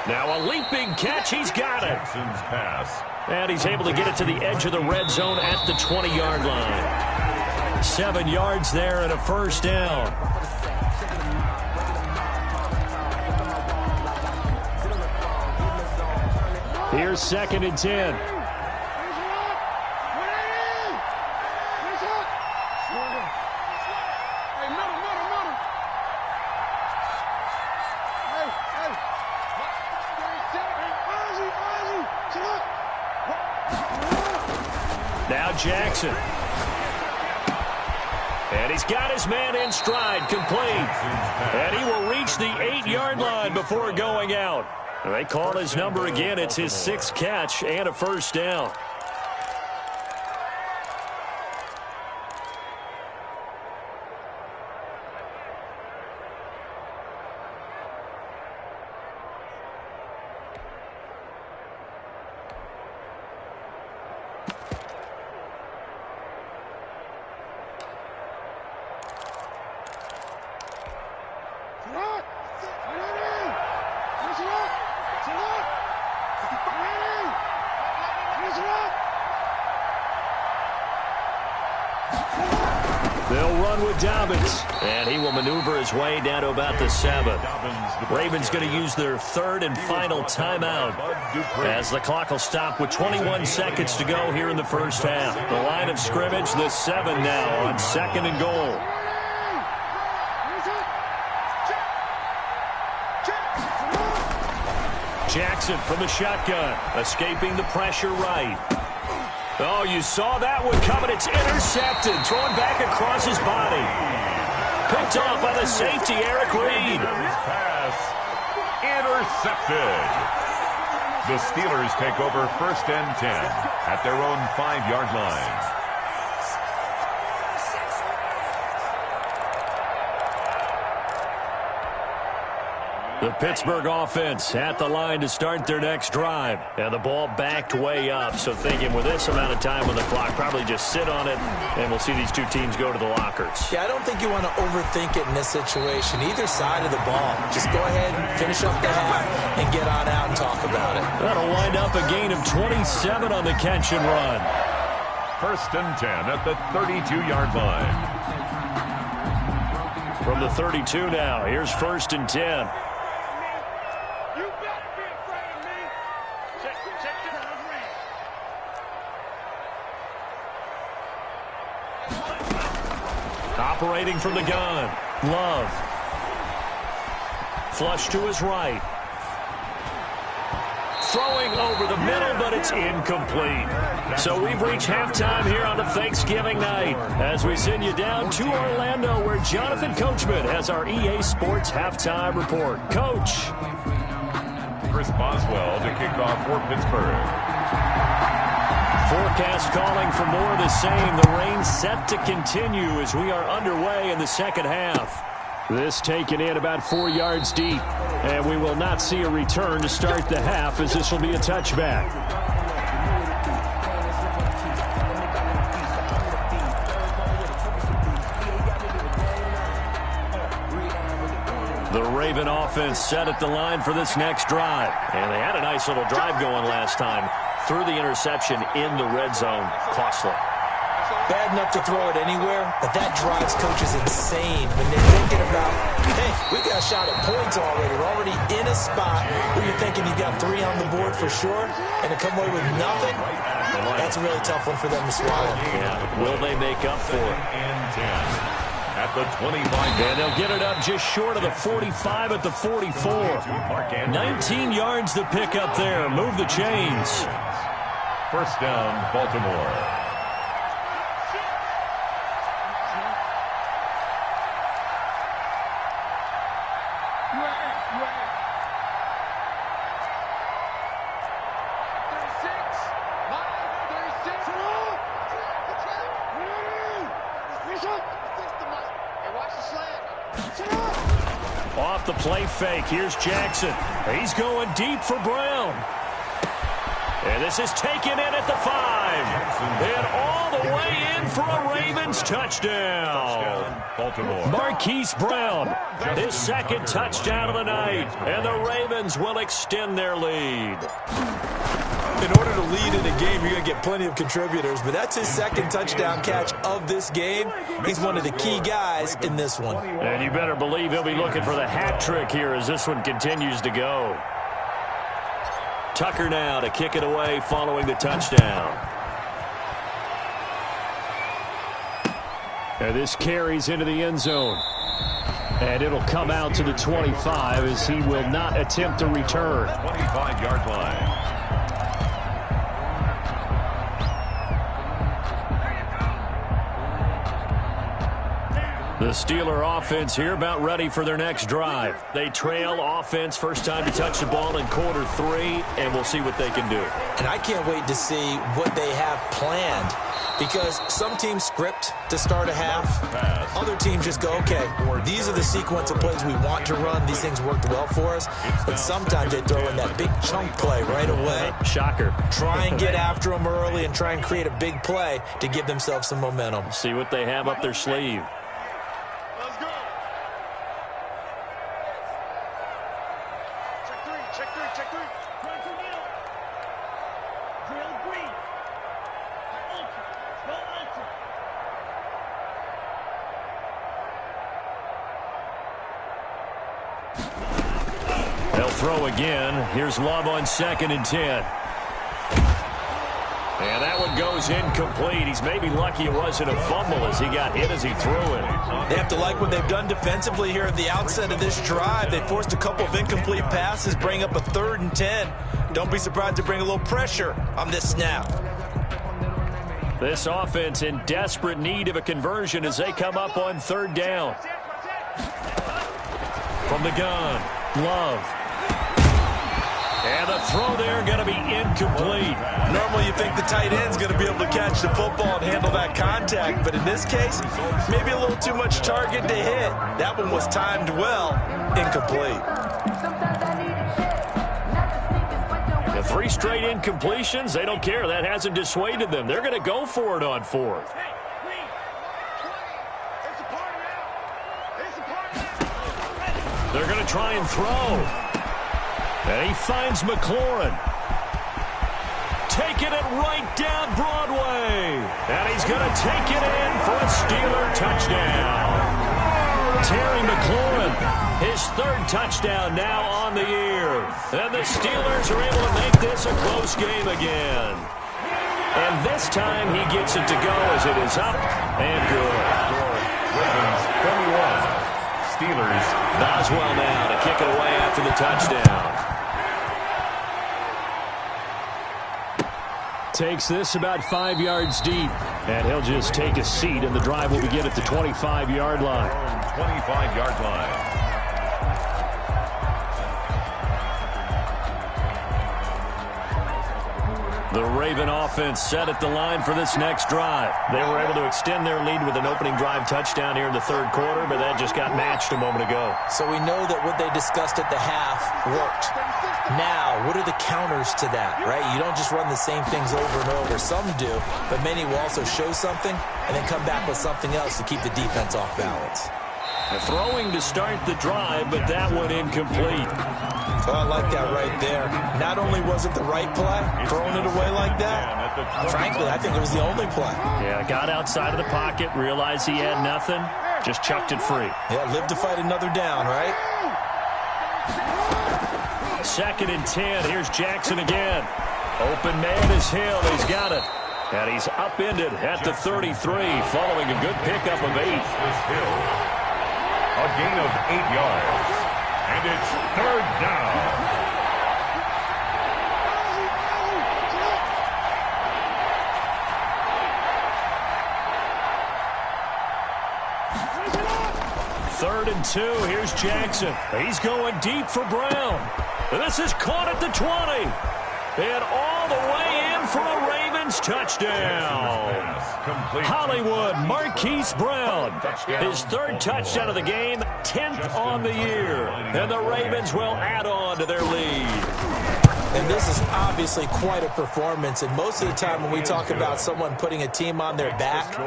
Speaker 4: Now a leaping catch, he's got it.
Speaker 5: Jackson's pass.
Speaker 4: And he's able to get it to the edge of the red zone at the 20-yard line. 7 yards there and a first down. Here's 2nd and 10. Now Jackson. And he's got his man in stride, complete. And he will reach the 8-yard line before going out. They call his number again. It's his 6th catch and a first down. They'll run with Dobbins, and he will maneuver his way down to about the 7. Ravens going to use their 3rd and final timeout as the clock will stop with 21 seconds to go here in the first half. The line of scrimmage, the 7 now on 2nd and goal. Jackson from the shotgun, escaping the pressure right. Oh, you saw that one coming. It's intercepted. Thrown back across his body. Picked off by the safety, Eric Reed.
Speaker 5: Pass intercepted. The Steelers take over 1st and 10 at their own 5-yard line.
Speaker 4: The Pittsburgh offense at the line to start their next drive. And the ball backed way up. So thinking with this amount of time on the clock, probably just sit on it, and we'll see these two teams go to the lockers.
Speaker 6: Yeah, I don't think you want to overthink it in this situation. Either side of the ball. Just go ahead and finish up the half and get on out and talk about it.
Speaker 4: That'll wind up a gain of 27 on the catch and run.
Speaker 5: 1st and 10 at the 32-yard line.
Speaker 4: From the 32 now, here's 1st and 10. Operating from the gun, Love. Flush to his right. Throwing over the middle, but it's incomplete. So we've reached halftime here on the Thanksgiving night as we send you down to Orlando, where Jonathan Coachman has our EA Sports halftime report. Coach.
Speaker 5: Chris Boswell to kick off for Pittsburgh.
Speaker 4: Forecast calling for more of the same. The rain set to continue as we are underway in the second half. This taken in about 4 yards deep. And we will not see a return to start the half, as this will be a touchback. The Raven offense set at the line for this next drive. And they had a nice little drive going last time. Threw the interception in the red zone. Costly.
Speaker 6: Bad enough to throw it anywhere, but that drives coaches insane when they're thinking about, hey, we got a shot at points already. We're already in a spot where you're thinking you got 3 on the board for sure, and to come away with nothing, that's a really tough one for them to swallow.
Speaker 4: Yeah. Will they make up for it?
Speaker 5: And 10. At the 25.
Speaker 4: And they'll get it up just short of the 45 at the 44. 19 yards to pick up there. Move the chains.
Speaker 5: 1st down, Baltimore.
Speaker 4: Off the play fake, here's Jackson. He's going deep for Brown. And this is taken in at the 5. And all the way in for a Ravens touchdown.
Speaker 5: Baltimore.
Speaker 4: Marquise Brown, his 2nd touchdown of the night. And the Ravens will extend their lead.
Speaker 6: In order to lead in a game, you're going to get plenty of contributors, but that's his 2nd touchdown catch of this game. He's one of the key guys in this one.
Speaker 4: And you better believe he'll be looking for the hat trick here as this one continues to go. Tucker now to kick it away following the touchdown. And this carries into the end zone. And it'll come out to the 25 as he will not attempt to return.
Speaker 5: 25-yard line.
Speaker 4: The Steeler offense here about ready for their next drive. They trail offense first time to touch the ball in quarter 3, and we'll see what they can do.
Speaker 6: And I can't wait to see what they have planned, because some teams script to start a half. Other teams just go, okay, these are the sequence of plays we want to run. These things worked well for us. And sometimes they throw in that big chunk play right away.
Speaker 4: Shocker.
Speaker 6: Try and get after them early and try and create a big play to give themselves some momentum.
Speaker 4: See what they have up their sleeve. They'll throw again. Here's Love on 2nd and 10. And that one goes incomplete. He's maybe lucky it wasn't a fumble as he got hit as he threw it.
Speaker 6: They have to like what they've done defensively here at the outset of this drive. They forced a couple of incomplete passes, bring up a 3rd and 10. Don't be surprised to bring a little pressure on this snap.
Speaker 4: This offense in desperate need of a conversion as they come up on 3rd down. From the gun, Love. And the throw there going to be incomplete.
Speaker 6: Normally you think the tight end's going to be able to catch the football and handle that contact, but in this case, maybe a little too much target to hit. That one was timed well, incomplete.
Speaker 4: The 3 straight incompletions, they don't care. That hasn't dissuaded them. They're going to go for it on 4th. They're going to try and throw. And he finds McLaurin. Taking it right down Broadway. And he's going to take it in for a Steeler touchdown. Terry McLaurin, his 3rd touchdown now on the year. And the Steelers are able to make this a close game again. And this time he gets it to go as it is up and good.
Speaker 5: Ravens 21. Steelers.
Speaker 4: Boswell now to kick it away after the touchdown. Takes this about 5 yards deep. And he'll just take a seat, and the drive will begin at the 25-yard line.
Speaker 5: 25-yard line.
Speaker 4: The Raven offense set at the line for this next drive. They were able to extend their lead with an opening drive touchdown here in the 3rd quarter, but that just got matched a moment ago.
Speaker 6: So we know that what they discussed at the half worked. Now, what are the counters to that, right? You don't just run the same things over and over. Some do, but many will also show something and then come back with something else to keep the defense off balance.
Speaker 4: Throwing to start the drive, but that one incomplete.
Speaker 6: Oh, I like that right there. Not only was it the right play, throwing it away like that, frankly, I think it was the only play.
Speaker 4: Yeah, got outside of the pocket, realized he had nothing, just chucked it free.
Speaker 6: Yeah, live to fight another down, right?
Speaker 4: 2nd and 10. Here's Jackson again. Open man is Hill. He's got it. And he's upended at the 33, following a good pickup of 8.
Speaker 5: A gain of 8 yards. And it's 3rd down.
Speaker 4: Third and 2. Here's Jackson. He's going deep for Brown. This is caught at the 20. And all the way in for a Ravens touchdown. Hollywood Marquise Brown. His 3rd touchdown of the game, 10th on the year. And the Ravens will add on to their lead.
Speaker 6: And this is obviously quite a performance. And most of the time when we talk about someone putting a team on their back,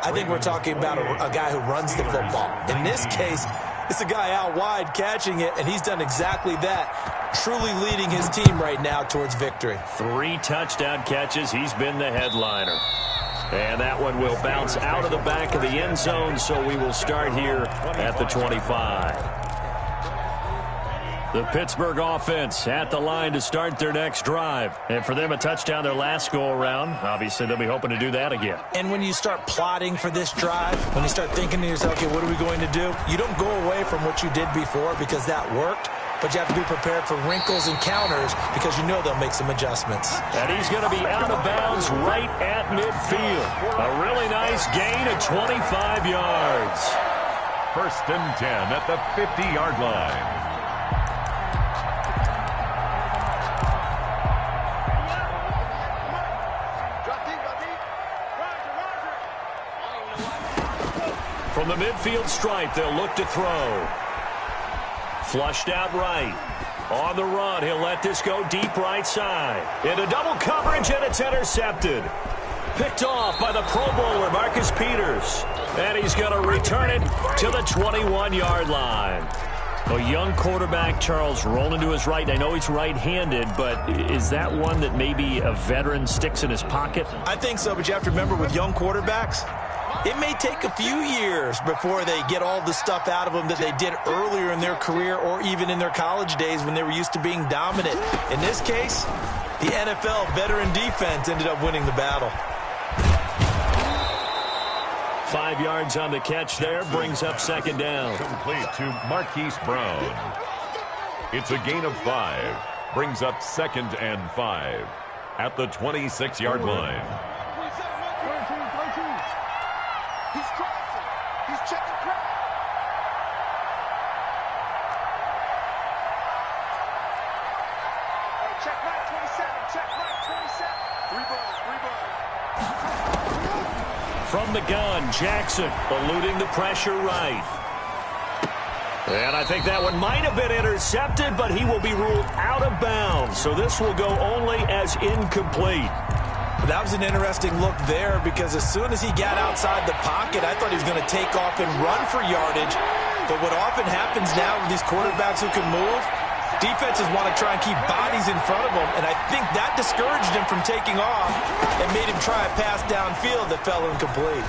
Speaker 6: I think we're talking about a guy who runs the football. In this case, it's a guy out wide catching it, and he's done exactly that, truly leading his team right now towards victory.
Speaker 4: 3 touchdown catches. He's been the headliner. And that one will bounce out of the back of the end zone, so we will start here at the 25. The Pittsburgh offense at the line to start their next drive. And for them, a touchdown their last go-around. Obviously, they'll be hoping to do that again.
Speaker 6: And when you start plotting for this drive, when you start thinking to yourself, okay, what are we going to do? You don't go away from what you did before because that worked. But you have to be prepared for wrinkles and counters because you know they'll make some adjustments.
Speaker 4: And he's going to be out of bounds right at midfield. A really nice gain of 25 yards.
Speaker 5: 1st and 10 at the 50-yard line.
Speaker 4: From the midfield stripe, they'll look to throw. Flushed out right. On the run, he'll let this go deep right side. Into double coverage, and it's intercepted. Picked off by the Pro Bowler, Marcus Peters. And he's going to return it to the 21-yard line. A young quarterback, Charles, rolling to his right. I know he's right-handed, but is that one that maybe a veteran sticks in his pocket?
Speaker 6: I think so, but you have to remember with young quarterbacks, it may take a few years before they get all the stuff out of them that they did earlier in their career or even in their college days when they were used to being dominant. In this case, the NFL veteran defense ended up winning the battle.
Speaker 4: 5 yards on the catch there, brings up 2nd down.
Speaker 5: Complete to Marquise Brown. It's a gain of 5. Brings up 2nd and 5 at the 26-yard line.
Speaker 8: He's crossing. He's checking crowd.
Speaker 4: From the gun, Jackson eluding the pressure right. And I think that one might have been intercepted, but he will be ruled out of bounds. So this will go only as incomplete.
Speaker 6: That was an interesting look there because as soon as he got outside the pocket, I thought he was going to take off and run for yardage. But what often happens now with these quarterbacks who can move, defenses want to try and keep bodies in front of them, and I think that discouraged him from taking off and made him try a pass downfield that fell incomplete.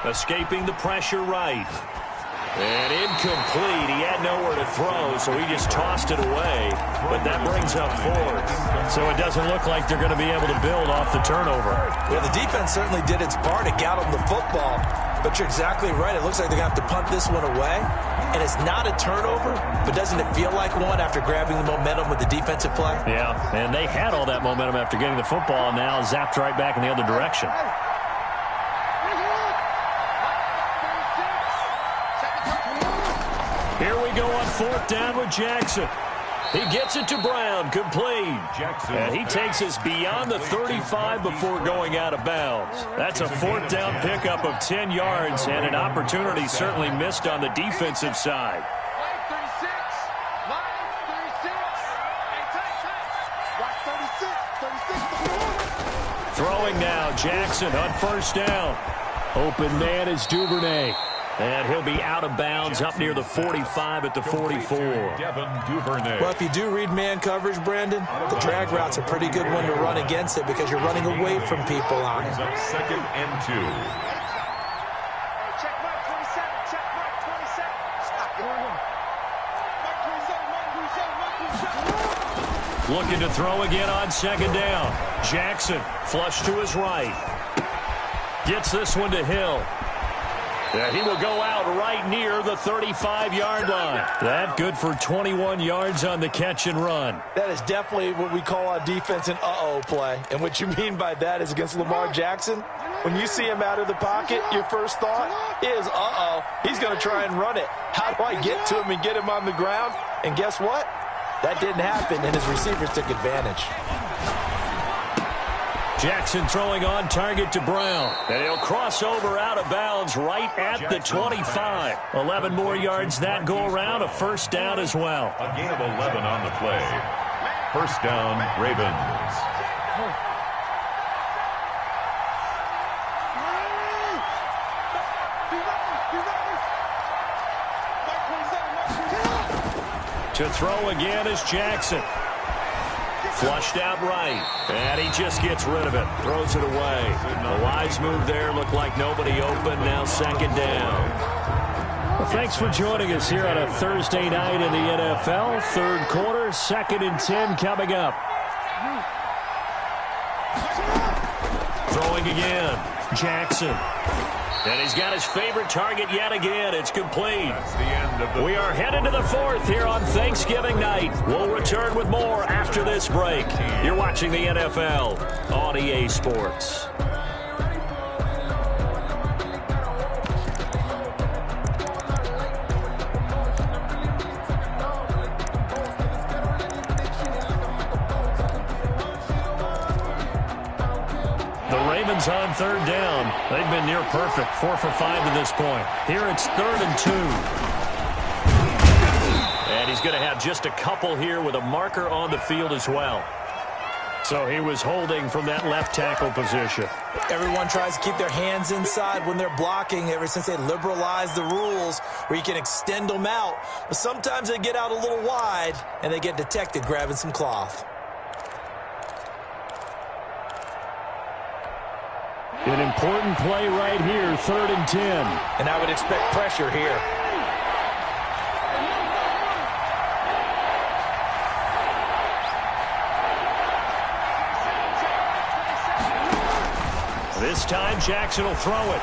Speaker 4: Escaping the pressure right. And incomplete. He had nowhere to throw, so he just tossed it away. But that brings up fourth. So it doesn't look like they're going to be able to build off the turnover.
Speaker 6: Well, the defense certainly did its part to get them the football. But you're exactly right. It looks like they're going to have to punt this one away. And it's not a turnover, but doesn't it feel like one after grabbing the momentum with the defensive play?
Speaker 4: Yeah, and they had all that momentum after getting the football, and now zapped right back in the other direction. Here we go on fourth down with Jackson. He gets it to Brown, complete. Jackson. And he takes us beyond the 35 before going out of bounds. That's a fourth down pickup of 10 yards and an opportunity certainly missed on the defensive side. Throwing now, Jackson on first down. Open man is Duvernay. And he'll be out of bounds up near the 45 at the 44.
Speaker 6: Well, if you do read man coverage, Brandon, the drag route's a pretty good one to run against it because you're running away from people on it.
Speaker 5: Second and 2.
Speaker 8: Check mark 27. Check mark 27.
Speaker 4: Looking to throw again on second down. Jackson flush to his right. Gets this one to Hill. Yeah, he will go out right near the 35-yard line. That good for 21 yards on the catch and run.
Speaker 6: That is definitely what we call on defense an uh-oh play. And what you mean by that is against Lamar Jackson, when you see him out of the pocket, your first thought is, uh-oh, he's going to try and run it. How do I get to him and get him on the ground? And guess what? That didn't happen, and his receivers took advantage.
Speaker 4: Jackson throwing on target to Brown. And he'll cross over out of bounds right at the 25. 11 more yards that go around. A first down as well.
Speaker 5: A gain of 11 on the play. First down, Ravens.
Speaker 4: To throw again is Jackson. Flushed out right, and he just gets rid of it, throws it away. A wise move there, looked like nobody open, now second down. Well, thanks for joining us here on a Thursday night in the NFL. Third quarter, 2nd and 10 coming up. Throwing again, Jackson. And he's got his favorite target yet again. It's complete. We are headed to the fourth here on Thanksgiving night. We'll return with more after this break. You're watching the NFL on EA Sports. On third down. They've been near perfect. 4 for 5 to this point. Here it's 3rd and 2. And he's going to have just a couple here with a marker on the field as well. So he was holding from that left tackle position.
Speaker 6: Everyone tries to keep their hands inside when they're blocking ever since they liberalized the rules where you can extend them out. But sometimes they get out a little wide and they get detected grabbing some cloth.
Speaker 4: An important play right here, 3rd and 10.
Speaker 6: And I would expect pressure here.
Speaker 4: This time Jackson will throw it.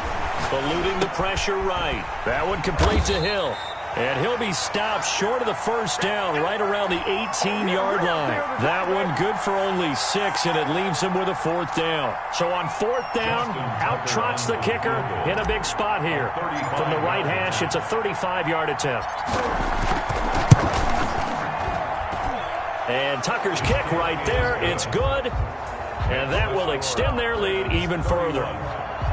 Speaker 4: Eluding the pressure right. That one complete to Hill. And he'll be stopped short of the first down right around the 18-yard line. That one good for only 6, and it leaves him with a 4th down. So on 4th down, out trots the kicker in a big spot here. From the right hash, it's a 35-yard attempt. And Tucker's kick right there, it's good. And that will extend their lead even further.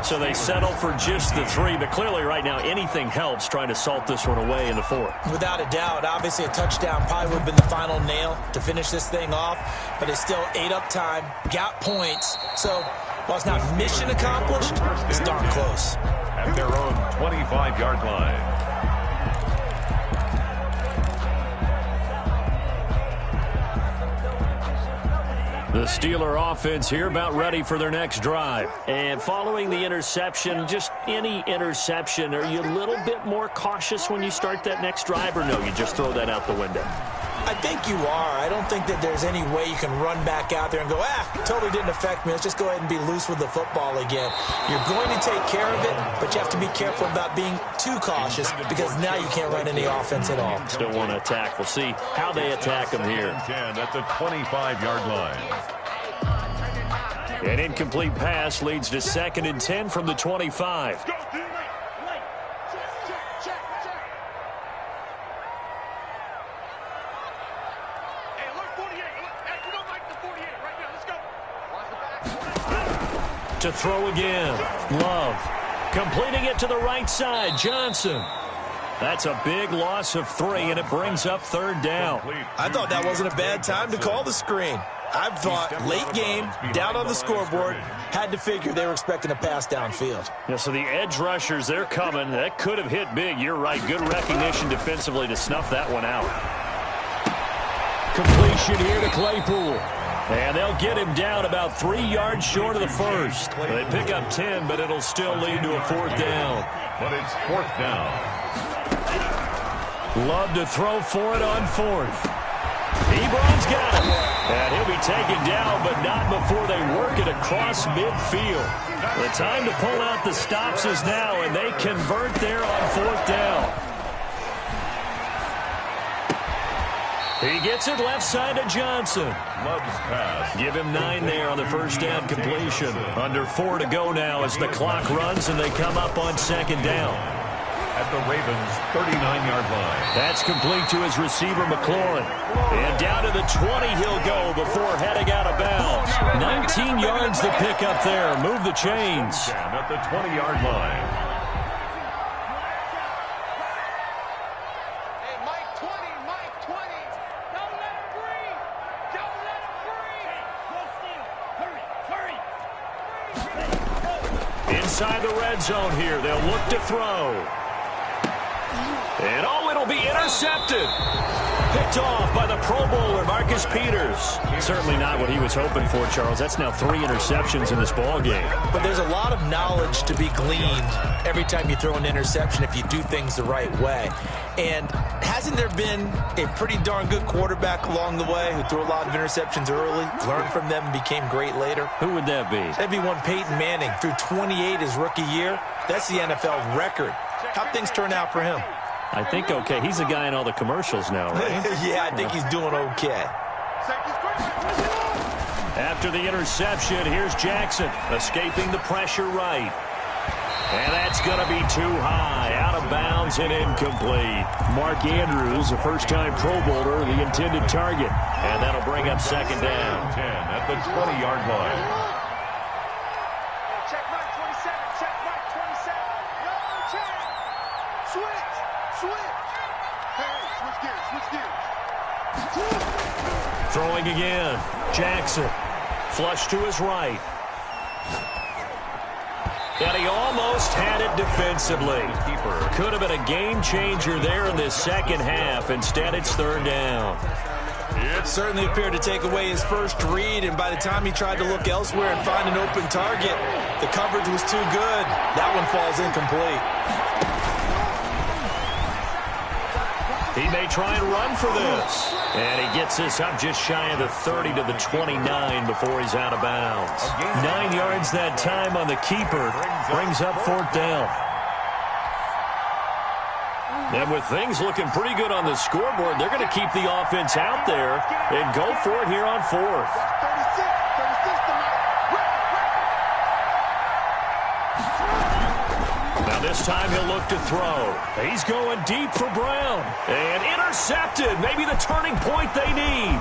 Speaker 4: So they settle for just the 3, but clearly right now anything helps trying to salt this one away in the 4th.
Speaker 6: Without a doubt, obviously a touchdown probably would have been the final nail to finish this thing off, but it's still 8 up time, got points. So while it's not mission accomplished, it's darn close.
Speaker 5: At their own 25-yard line.
Speaker 4: The Steeler offense here about ready for their next drive. And following the interception, just any interception, are you a little bit more cautious when you start that next drive, or no, you just throw that out the window?
Speaker 6: I think you are. I don't think that there's any way you can run back out there and go, totally didn't affect me. Let's just go ahead and be loose with the football again. You're going to take care of it, but you have to be careful about being too cautious because now you can't run any offense at all.
Speaker 4: Still want to attack. We'll see how they attack them here.
Speaker 5: 10 at the 25-yard line.
Speaker 4: An incomplete pass leads to 2nd and 10 from the 25. To throw again. Love. Completing it to the right side. Johnson. That's a big loss of 3, and it brings up 3rd down.
Speaker 6: I thought that wasn't a bad time to call the screen. I thought late game, down on the scoreboard, had to figure they were expecting a pass downfield.
Speaker 4: Yeah, so the edge rushers, they're coming. That could have hit big. You're right. Good recognition defensively to snuff that one out. Completion here to Claypool. And they'll get him down about 3 yards short of the 1st. They pick up 10, but it'll still lead to a 4th down.
Speaker 5: But it's 4th down.
Speaker 4: Love to throw for it on 4th. Ebron's got it. And he'll be taken down, but not before they work it across midfield. The time to pull out the stops is now, and they convert there on 4th down. He gets it left side to Johnson.
Speaker 5: Love's pass.
Speaker 4: Give him 9 there on the 1st down completion. Under 4 to go now as the clock runs and they come up on 2nd down.
Speaker 5: At the Ravens' 39-yard line.
Speaker 4: That's complete to his receiver, McLaurin. And down to the 20 he'll go before heading out of bounds. 19 yards to pick up there. Move the chains.
Speaker 5: At the 20-yard line.
Speaker 4: Inside the red zone here, they'll look to throw. And it'll be intercepted. Picked off by the Pro Bowler, Marcus Peters. Certainly not what he was hoping for, Charles. That's now 3 interceptions in this ball game.
Speaker 6: But there's a lot of knowledge to be gleaned every time you throw an interception if you do things the right way. And hasn't there been a pretty darn good quarterback along the way who threw a lot of interceptions early, learned from them, and became great later?
Speaker 4: Who would that be?
Speaker 6: That'd be one Peyton Manning. Threw 28 his rookie year. That's the NFL record. How'd things turn out for him?
Speaker 4: I think okay. He's a guy in all the commercials now, right?
Speaker 6: Yeah, I think he's doing okay.
Speaker 4: After the interception, here's Jackson escaping the pressure right. And that's going to be too high. Out of bounds and incomplete. Mark Andrews, a first-time Pro Bowler, the intended target. And that'll bring up 2nd down.
Speaker 5: 10 at the 20-yard line.
Speaker 4: Throwing again. Jackson. Flush to his right. And he almost had it defensively. Could have been a game changer there in this 2nd half. Instead, it's 3rd down.
Speaker 6: It certainly appeared to take away his first read, and by the time he tried to look elsewhere and find an open target, the coverage was too good. That one falls incomplete.
Speaker 4: He may try and run for this. And he gets this up just shy of the 30 to the 29 before he's out of bounds. 9 yards that time on the keeper. Brings up 4th down. And with things looking pretty good on the scoreboard, they're going to keep the offense out there and go for it here on 4th. Now this time he'll look to throw. He's going deep for Brown. And intercepted. Maybe the turning point they need.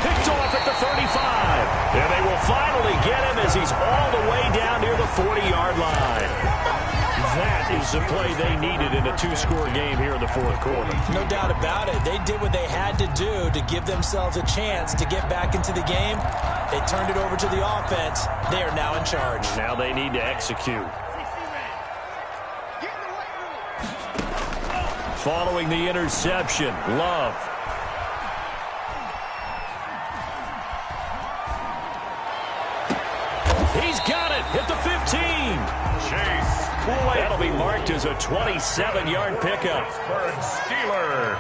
Speaker 4: Picked off at the 35. And they will finally 5-yard line. That is the play they needed in a 2-score game here in the fourth quarter.
Speaker 6: No doubt about it. They did what they had to do to give themselves a chance to get back into the game. They turned it over to the offense. They are now in charge.
Speaker 4: Now they need to execute. Following the interception, Love. He's got it at the 15.
Speaker 5: Chase.
Speaker 4: That'll be marked as a 27-yard pickup.
Speaker 5: Steeler.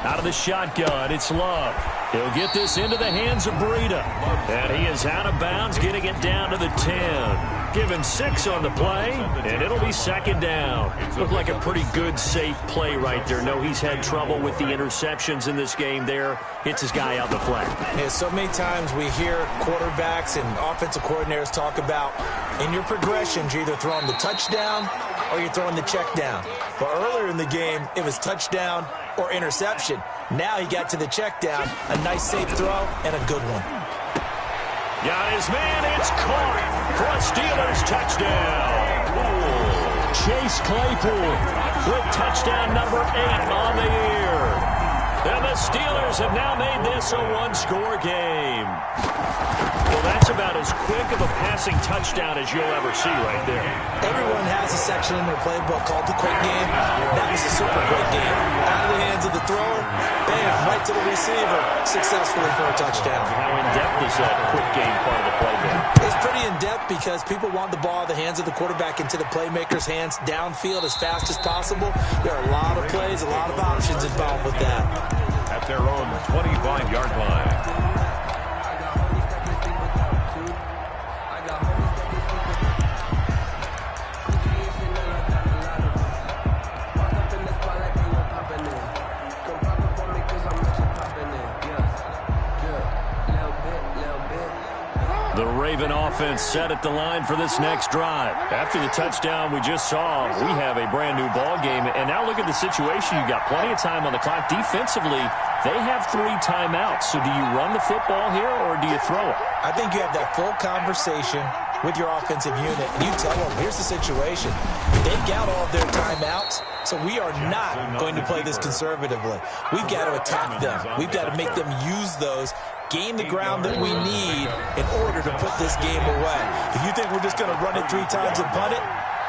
Speaker 4: Out of the shotgun, it's Love. He'll get this into the hands of Breida. And he is out of bounds, getting it down to the 10. Given 6 on the play, and it'll be second down. Looked like a pretty good, safe play right there. No, he's had trouble with the interceptions in this game there. Hits his guy out the flat.
Speaker 6: Yeah, so many times we hear quarterbacks and offensive coordinators talk about in your progressions, you're either throwing the touchdown or you're throwing the check down. But earlier in the game, it was touchdown or interception. Now he got to the check down, a nice safe throw, and a good one.
Speaker 4: Got his man, it's caught for a Steelers touchdown. Chase Claypool with touchdown number 8 on the year. And the Steelers have now made this a 1-score game. Well, that's about as quick of a passing touchdown as you'll ever see right there.
Speaker 6: Everyone has a section in their playbook called the quick game. That was a super quick game. Out of the hands of the thrower, bam, right to the receiver, successfully for a touchdown.
Speaker 4: How in-depth is that quick game part of the playbook?
Speaker 6: It's pretty in-depth because people want the ball out of the hands of the quarterback into the playmaker's hands downfield as fast as possible. There are a lot of plays, a lot of options involved with that.
Speaker 5: At their own 25-yard line.
Speaker 4: The Raven offense set at the line for this next drive. After the touchdown we just saw, we have a brand new ball game. And now look at the situation. You've got plenty of time on the clock. Defensively, they have 3 timeouts. So do you run the football here or do you throw it?
Speaker 6: I think you have that full conversation with your offensive unit, and you tell them, here's the situation. They got all of their timeouts, so we are not going to play this conservatively. We've got to attack them. We've got to make them use those, gain the ground that we need in order to put this game away. If you think we're just going to run it 3 times and punt it,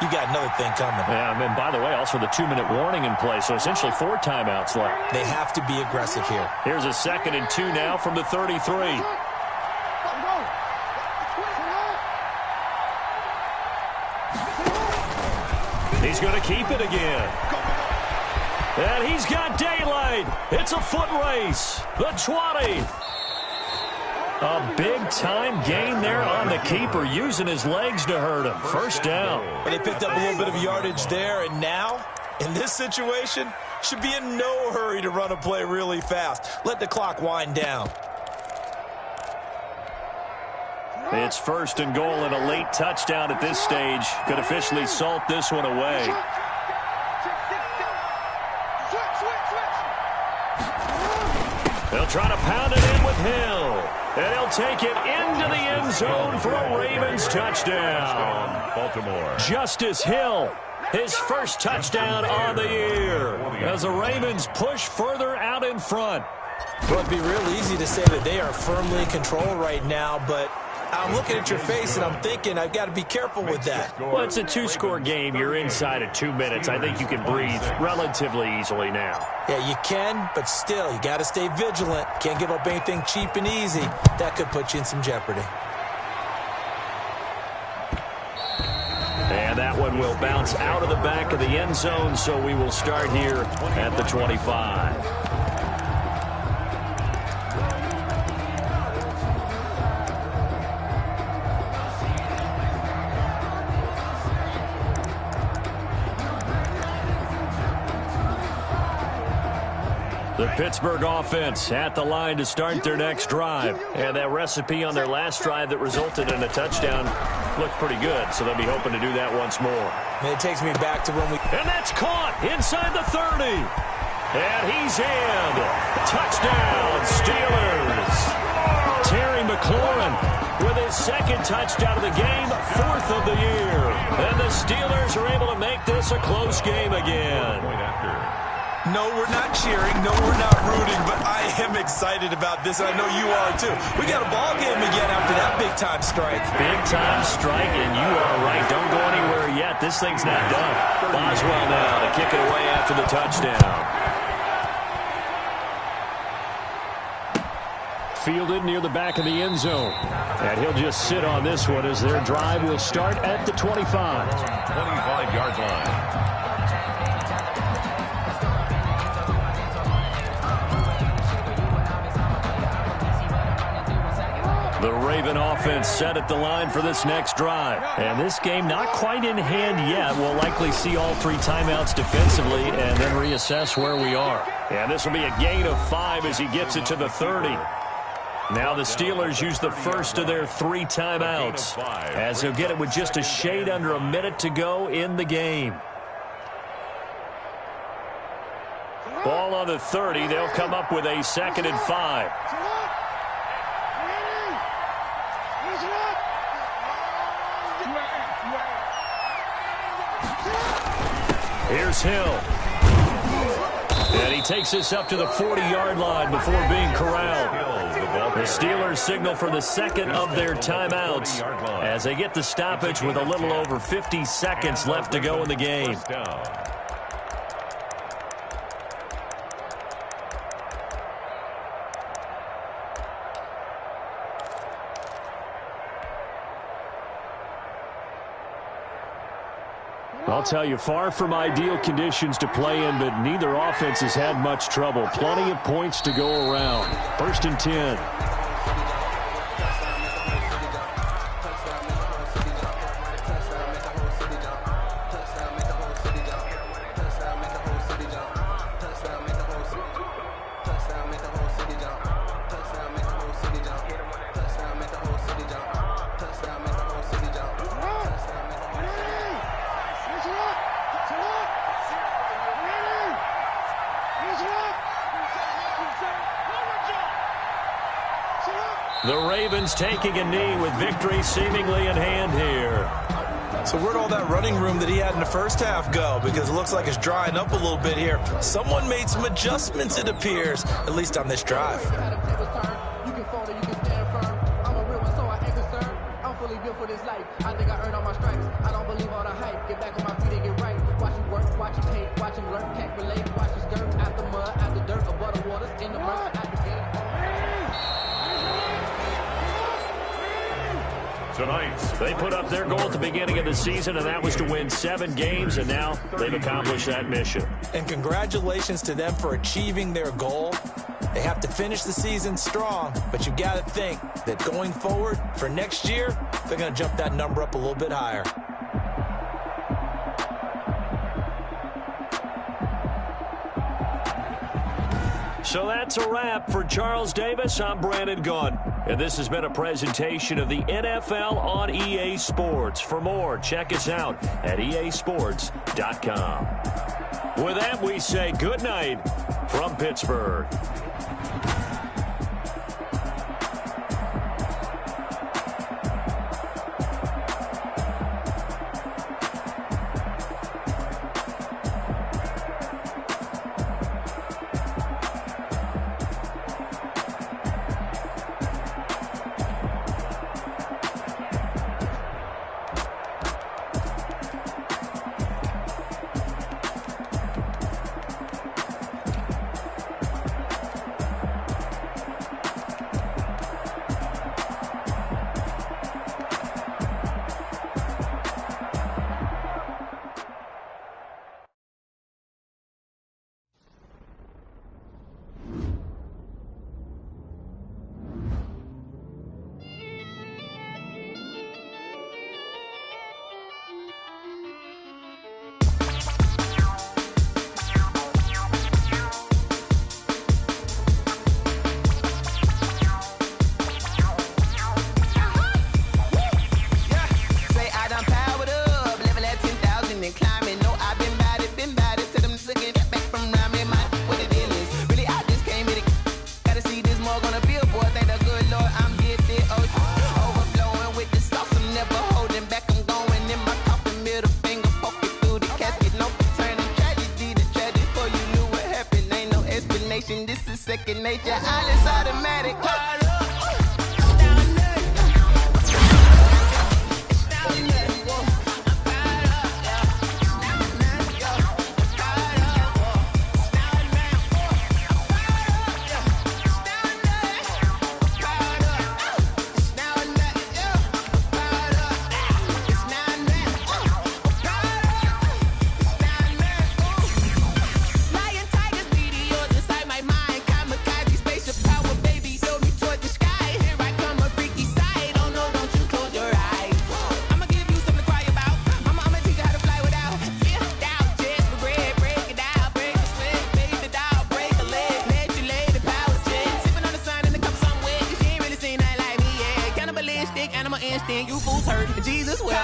Speaker 6: you got another thing coming.
Speaker 4: Yeah, and by the way, also the 2-minute warning in play, so essentially 4 timeouts left.
Speaker 6: They have to be aggressive here.
Speaker 4: Here's a 2nd and 2 now from the 33. He's going to keep it again. And he's got daylight. It's a foot race. The 20. A big-time gain there on the keeper, using his legs to hurt him. First down.
Speaker 6: They picked up a little bit of yardage there, and now, in this situation, should be in no hurry to run a play really fast. Let the clock wind down.
Speaker 4: It's 1st and goal and a late touchdown at this stage. Could officially salt this one away. They'll try to pound it in with Hill. And he'll take it into the end zone for a Ravens touchdown.
Speaker 5: Baltimore.
Speaker 4: Justice Hill, his first touchdown on the year, as the Ravens push further out in front.
Speaker 6: Well, it'd be real easy to say that they are firmly in control right now, but I'm looking at your face and I'm thinking I've got to be careful with that.
Speaker 4: Well, it's a 2-score game. You're inside of 2 minutes. I think you can breathe relatively easily now.
Speaker 6: Yeah, you can, but still, you got to stay vigilant. Can't give up anything cheap and easy. That could put you in some jeopardy.
Speaker 4: And that one will bounce out of the back of the end zone, so we will start here at the 25. The Pittsburgh offense at the line to start their next drive. And that recipe on their last drive that resulted in a touchdown looked pretty good, so they'll be hoping to do that once more.
Speaker 6: And it takes me back to when we...
Speaker 4: And that's caught inside the 30. And he's in. Touchdown, Steelers. Terry McLaurin with his his second touchdown of the game, 4th of the year. And the Steelers are able to make this a close game again.
Speaker 6: No, we're not cheering. No, we're not rooting, but I am excited about this. I know you are, too. We got a ball game again after that big-time strike.
Speaker 4: Big-time strike, and you are right. Don't go anywhere yet. This thing's not done. Boswell now to kick it away after the touchdown. Fielded near the back of the end zone. And he'll just sit on this one as their drive will start at the 25.
Speaker 5: 25-yard line.
Speaker 4: The Raven offense set at the line for this next drive. And this game not quite in hand yet. We'll likely see all 3 timeouts defensively and then reassess where we are. And this will be a gain of 5 as he gets it to the 30. Now the Steelers use the first of their 3 timeouts as they'll get it with just a shade under a minute to go in the game. Ball on the 30. They'll come up with a 2nd and 5. Here's Hill. And he takes this up to the 40-yard line before being corralled. The Steelers signal for the 2nd of their timeouts as they get the stoppage with a little over 50 seconds left to go in the game. I'll tell you, far from ideal conditions to play in, but neither offense has had much trouble. Plenty of points to go around. 1st and 10. The Ravens taking a knee with victory seemingly in hand here.
Speaker 6: So where'd all that running room that he had in the first half go? Because it looks like it's drying up a little bit here. Someone made some adjustments, it appears, at least on this drive.
Speaker 9: I think I earned all my stripes. I don't believe all the hype. Get back on my feet and get right. Watch him work, watch him hate, watch him lurk, can't relate. Watch him skirt out the mud, out the dirt, above the waters, in the mud, out the gate.
Speaker 5: Tonight,
Speaker 4: they put up their goal at the beginning of the season, and that was to win 7 games, and now they've accomplished that mission.
Speaker 6: And congratulations to them for achieving their goal. They have to finish the season strong, but you've got to think that going forward for next year, they're going to jump that number up a little bit higher.
Speaker 4: So that's a wrap for Charles Davis. I'm Brandon Gunn, and this has been a presentation of the NFL on EA Sports. For more, check us out at easports.com. With that, we say good night from Pittsburgh.
Speaker 9: instant, you fools hurt. Jesus will.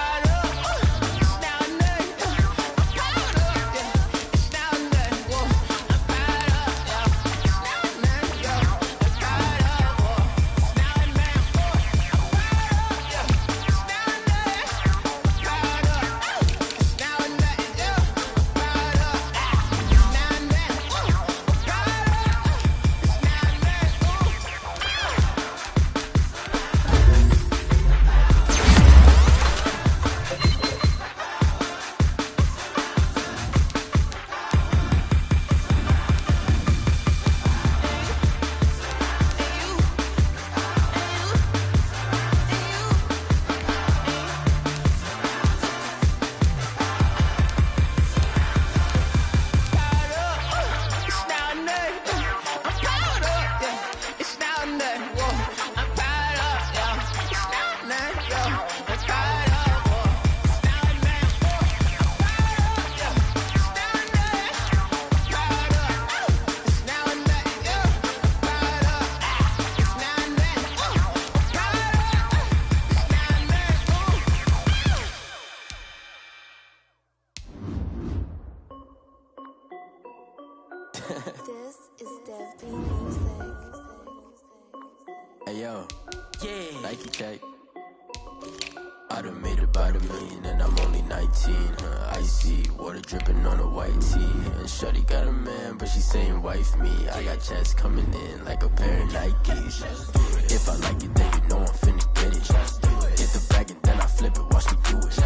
Speaker 10: This is Diffusion Music.
Speaker 1: Hey yo, Nike check. I done made about $1 million and I'm only 19. Icy water dripping on a white tee. And shorty got a man, but she saying wife me. I got checks coming in like a pair of Nikes. If I like it, then you know I'm finna get it. Get the bag and then I flip it, watch me do it.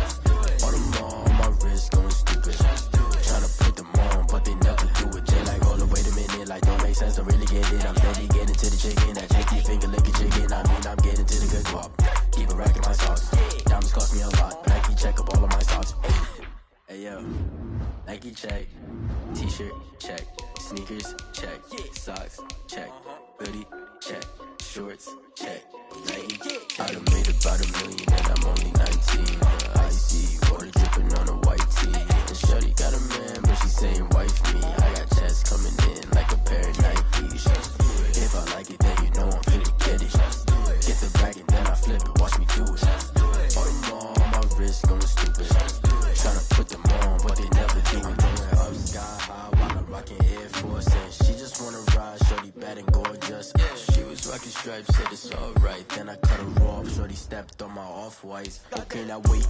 Speaker 1: On them all, on my wrist going stupid. Tryna put them on, but they never do it. They like, hold up, wait a minute, like don't make sense, don't really get it. I'm steady getting to the chicken, that tasty finger licking chicken. I mean, I'm getting to the good guap. Keep a rack in my sauce. Diamonds cost me a lot. Nike check up all of my stocks. Hey yo, Nike check. T-shirt check. Sneakers check. Socks check. Hoodie check. Shorts check. Nike check. I done made about $1 million and I'm only 19. Icy water dripping on a white tee. And shorty got a man, but she saying wife me. I got checks coming in like a pair of Nikes. If I like it, then you know I'm finna get it. Get the bag and then I flip it, watch me do it. On them all, on my wrist going stupid. Tryna put them on, but they never do it. Going up sky high while I'm rocking Air Force. And she just wanna ride, shorty bad and gorgeous. She was rocking stripes, said it's alright. Then I cut her off, shorty stepped on my off-whites. Okay, now wait.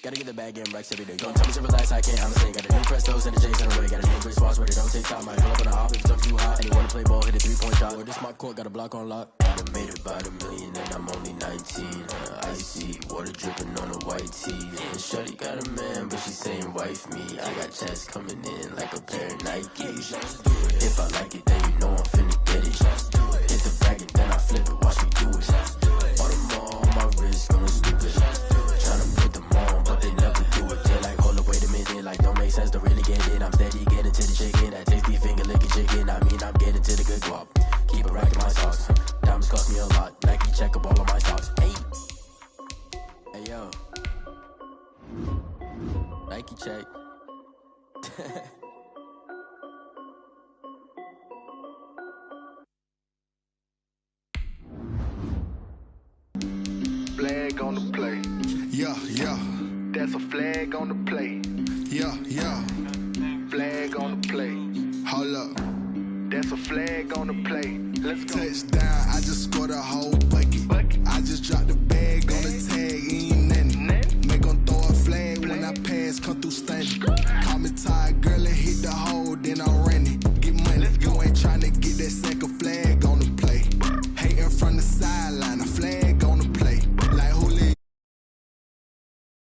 Speaker 1: Gotta get the bag and racks every day. Don't tell me to relax, I can't, I'm saying. Got a new Prestos and a J's in the way. Got a new Chris Boss where they don't take time. I pull up on a hop if it's up too hot. And they wanna play ball, hit a 3-point shot. Or this my court, got a block on lock. I done made about $1 million and I'm only 19. Icy water dripping on a white tee. And shorty got a man, but she saying wife me. I got checks coming in like a pair of Nikes. If I like it, then you know I'm finna get it. Hit the bag and then I flip it, watch me do it. On them all, on my wrist going stupid. Tryna put them on, but they never do it. They like, hold up, wait a minute, like don't make sense, don't really get it. I'm steady getting to the chicken, that tasty finger licking chicken. I mean, I'm getting to the good guap. Keep a rack in my sauce. Diamonds cost me a lot. Nike check up all of my stocks. Hey yo, Nike check.
Speaker 3: Flag on the play. Yeah. That's a flag on the play. Yeah. Flag on the play. Hold up. That's a flag on the play. Let's go. Touchdown, I just scored a whole